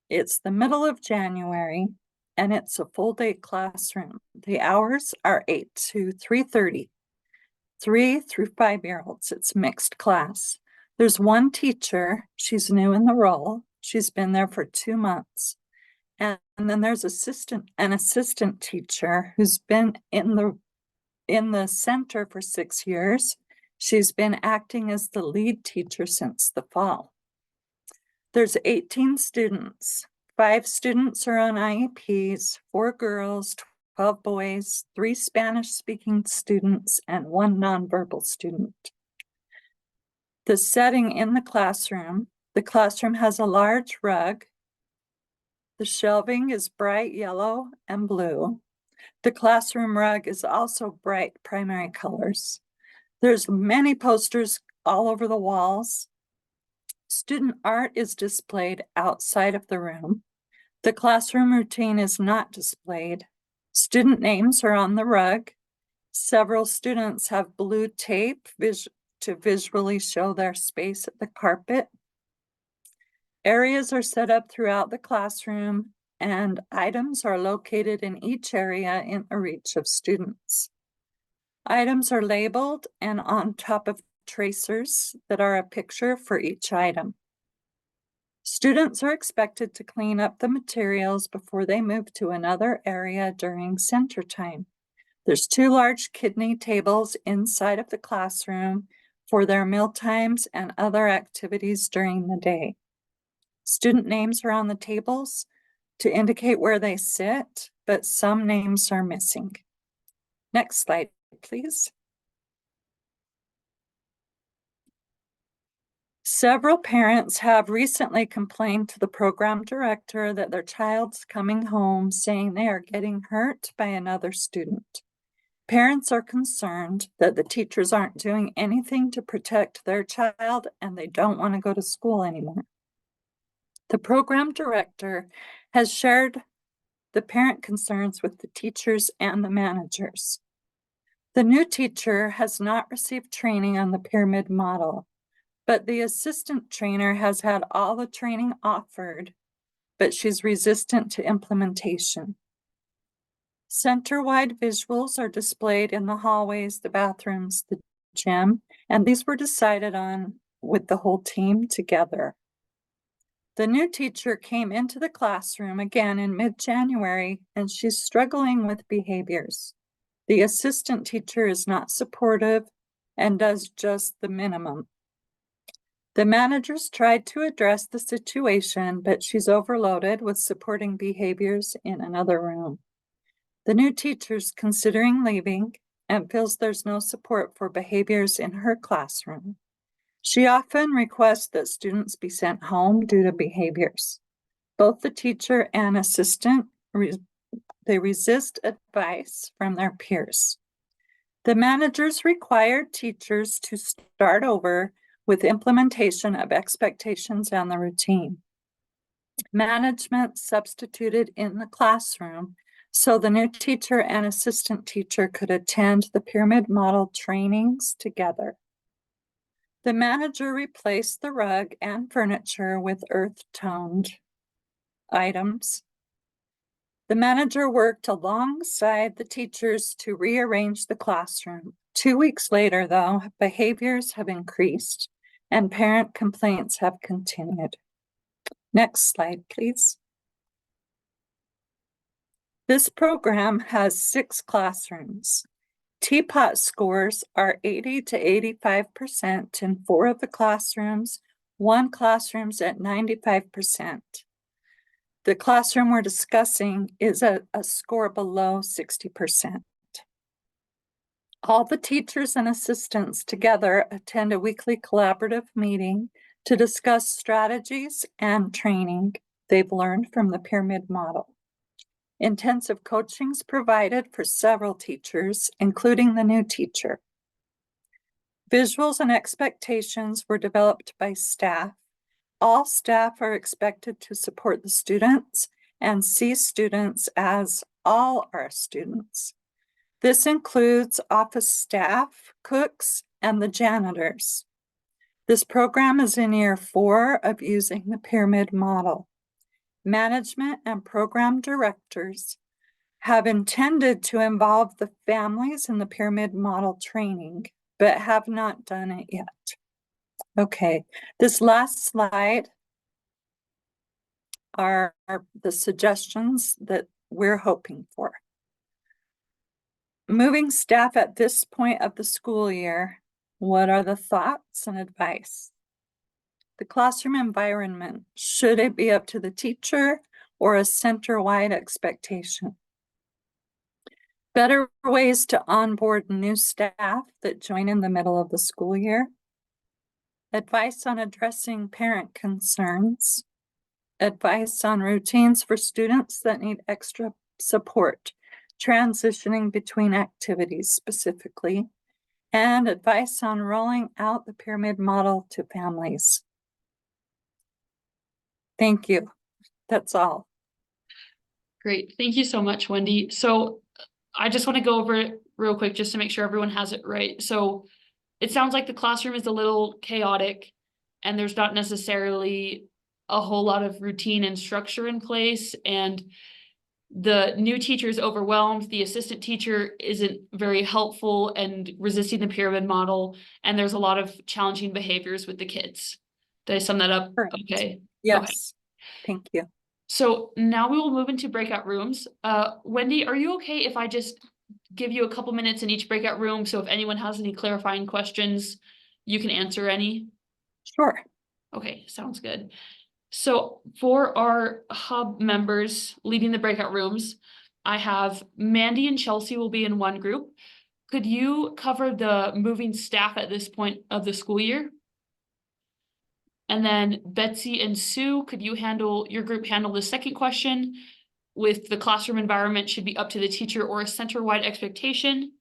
It's the middle of January and it's a full day classroom. The hours are 8 to 3:30. 3 through 5-year-olds, it's mixed class. There's one teacher, she's new in the role. She's been there for 2 months. And then there's an assistant teacher who's been in the center for 6 years. She's been acting as the lead teacher since the fall. There's 18 students. 5 students are on IEPs, 4 girls, 12 boys, 3 Spanish-speaking students, and 1 nonverbal student. The setting in the classroom has a large rug. The shelving is bright yellow and blue. The classroom rug is also bright primary colors. There's many posters all over the walls. Student art is displayed outside of the room. The classroom routine is not displayed. Student names are on the rug. Several students have blue tape to visually show their space at the carpet. Areas are set up throughout the classroom and items are located in each area in the reach of students. Items are labeled and on top of tracers that are a picture for each item. Students are expected to clean up the materials before they move to another area during center time. There's 2 large kidney tables inside of the classroom for their meal times and other activities during the day. Student names are on the tables to indicate where they sit, but some names are missing. Next slide, please. Several parents have recently complained to the program director that their child's coming home saying they are getting hurt by another student. Parents are concerned that the teachers aren't doing anything to protect their child and they don't want to go to school anymore. The program director has shared the parent concerns with the teachers and the managers. The new teacher has not received training on the pyramid model, but the assistant trainer has had all the training offered, but she's resistant to implementation. Center-wide visuals are displayed in the hallways, the bathrooms, the gym, and these were decided on with the whole team together. The new teacher came into the classroom again in mid-January, and she's struggling with behaviors. The assistant teacher is not supportive and does just the minimum. The managers tried to address the situation, but she's overloaded with supporting behaviors in another room. The new teacher's considering leaving and feels there's no support for behaviors in her classroom. She often requests that students be sent home due to behaviors. Both the teacher and assistant, they resist advice from their peers. The managers required teachers to start over with implementation of expectations and the routine. Management substituted in the classroom so the new teacher and assistant teacher could attend the pyramid model trainings together. The manager replaced the rug and furniture with earth-toned items. The manager worked alongside the teachers to rearrange the classroom. 2 weeks later, though, behaviors have increased and parent complaints have continued. Next slide, please. This program has 6 classrooms. Teapot scores are 80 to 85% in 4 of the classrooms. 1 classroom's at 95%. The classroom we're discussing is a score below 60%. All the teachers and assistants together attend a weekly collaborative meeting to discuss strategies and training they've learned from the pyramid model. Intensive coachings provided for several teachers, including the new teacher. Visuals and expectations were developed by staff. All staff are expected to support the students and see students as all our students. This includes office staff, cooks, and the janitors. This program is in year 4 of using the pyramid model. Management and program directors have intended to involve the families in the pyramid model training, but have not done it yet. Okay, this last slide are the suggestions that we're hoping for. Moving staff at this point of the school year, what are the thoughts and advice? The classroom environment, should it be up to the teacher or a center-wide expectation? Better ways to onboard new staff that join in the middle of the school year. Advice on addressing parent concerns. Advice on routines for students that need extra support, transitioning between activities specifically, and advice on rolling out the pyramid model to families. Thank you. That's all. Great. Thank you so much, Wendy. So I just want to go over it real quick just to make sure everyone has it right. So it sounds like the classroom is a little chaotic and there's not necessarily a whole lot of routine and structure in place, and the new teacher is overwhelmed. The assistant teacher isn't very helpful and resisting the pyramid model, and there's a lot of challenging behaviors with the kids. Did I sum that up? Correct. Okay. Yes. Thank you. So now we will move into breakout rooms. Wendy, are you okay if I just give you a couple minutes in each breakout room? So if anyone has any clarifying questions, you can answer any. Sure. Okay, sounds good. So for our hub members leading the breakout rooms, I have Mandy and Chelsea will be in one group. Could you cover the moving staff at this point of the school year? And then Betsy and Sue, could you your group handle the second question with the classroom environment should be up to the teacher or a center-wide expectation?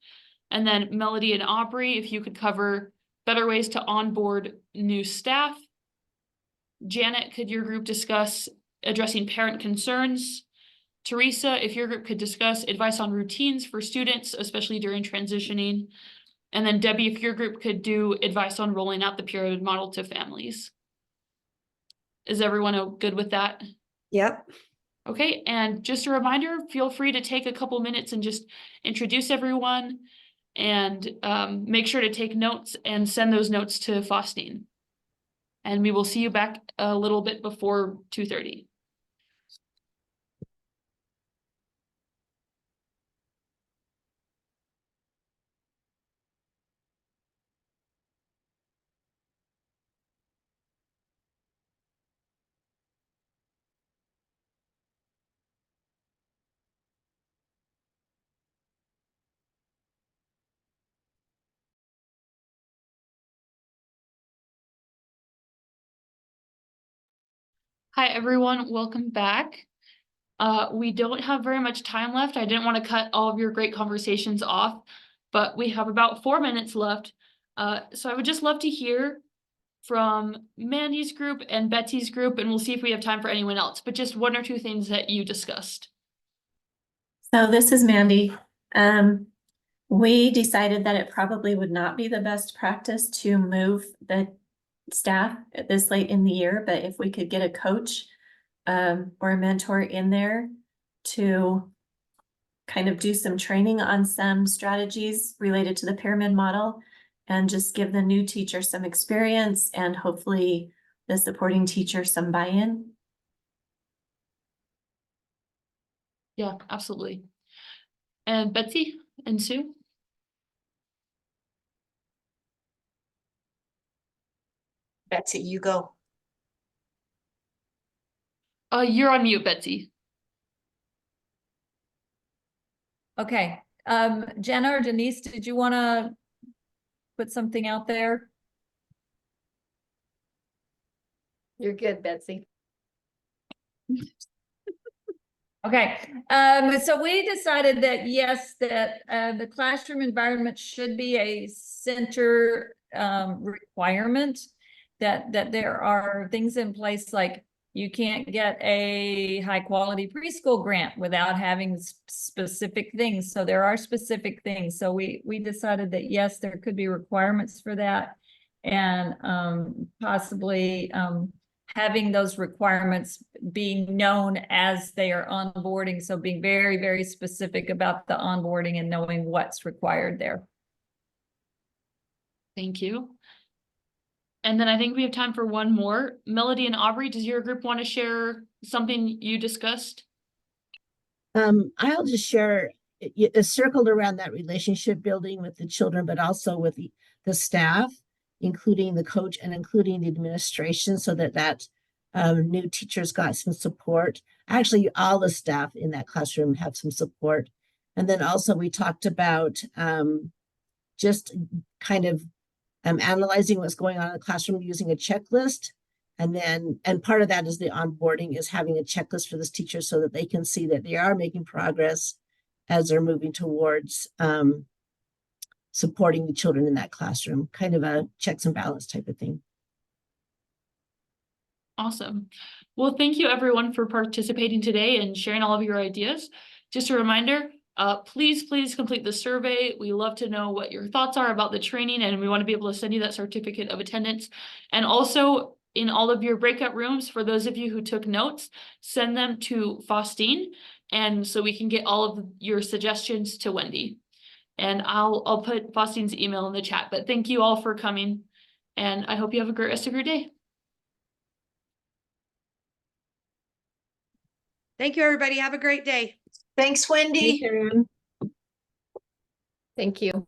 And then Melody and Aubrey, if you could cover better ways to onboard new staff. Janet, could your group discuss addressing parent concerns? Teresa, if your group could discuss advice on routines for students, especially during transitioning. And then Debbie, if your group could do advice on rolling out the pyramid model to families. Is everyone good with that? Yep. Okay, and just a reminder, feel free to take a couple minutes and just introduce everyone and make sure to take notes and send those notes to Faustine. And we will see you back a little bit before 2:30. Hi, everyone. Welcome back. We don't have very much time left. I didn't want to cut all of your great conversations off, but we have about 4 minutes left. So I would just love to hear from Mandy's group and Betsy's group, and we'll see if we have time for anyone else, but just 1 or 2 things that you discussed. So this is Mandy. We decided that it probably would not be the best practice to move the staff at this late in the year, but if we could get a coach or a mentor in there to kind of do some training on some strategies related to the pyramid model and just give the new teacher some experience and hopefully the supporting teacher some buy-in. Yeah, absolutely. And Betsy and Sue? Betsy, you go. You're on mute, Betsy. Okay, Jenna or Denise, did you want to put something out there? You're good, Betsy. Okay, so we decided that yes, that the classroom environment should be a center requirement. That there are things in place like you can't get a high quality preschool grant without having specific things. So there are specific things. So we decided that yes, there could be requirements for that, and possibly having those requirements being known as they are onboarding. So being very, very specific about the onboarding and knowing what's required there. Thank you. And then I think we have time for one more. Melody and Aubrey, does your group want to share something you discussed? I'll just share, it's circled around that relationship building with the children, but also with the staff, including the coach and including the administration, so that new teachers got some support. Actually, all the staff in that classroom have some support. And then also we talked about just kind of analyzing what's going on in the classroom using a checklist. And part of that is the onboarding, is having a checklist for this teacher so that they can see that they are making progress as they're moving towards supporting the children in that classroom, kind of a checks and balance type of thing. Awesome. Well, thank you everyone for participating today and sharing all of your ideas. Just a reminder, please complete the survey. We love to know what your thoughts are about the training, and we want to be able to send you that certificate of attendance. And also in all of your breakout rooms, for those of you who took notes, send them to Faustine, and so we can get all of your suggestions to Wendy. And I'll put Faustine's email in the chat, but thank you all for coming, and I hope you have a great rest of your day. Thank you, everybody. Have a great day. Thanks, Wendy. Thanks, everyone. Thank you.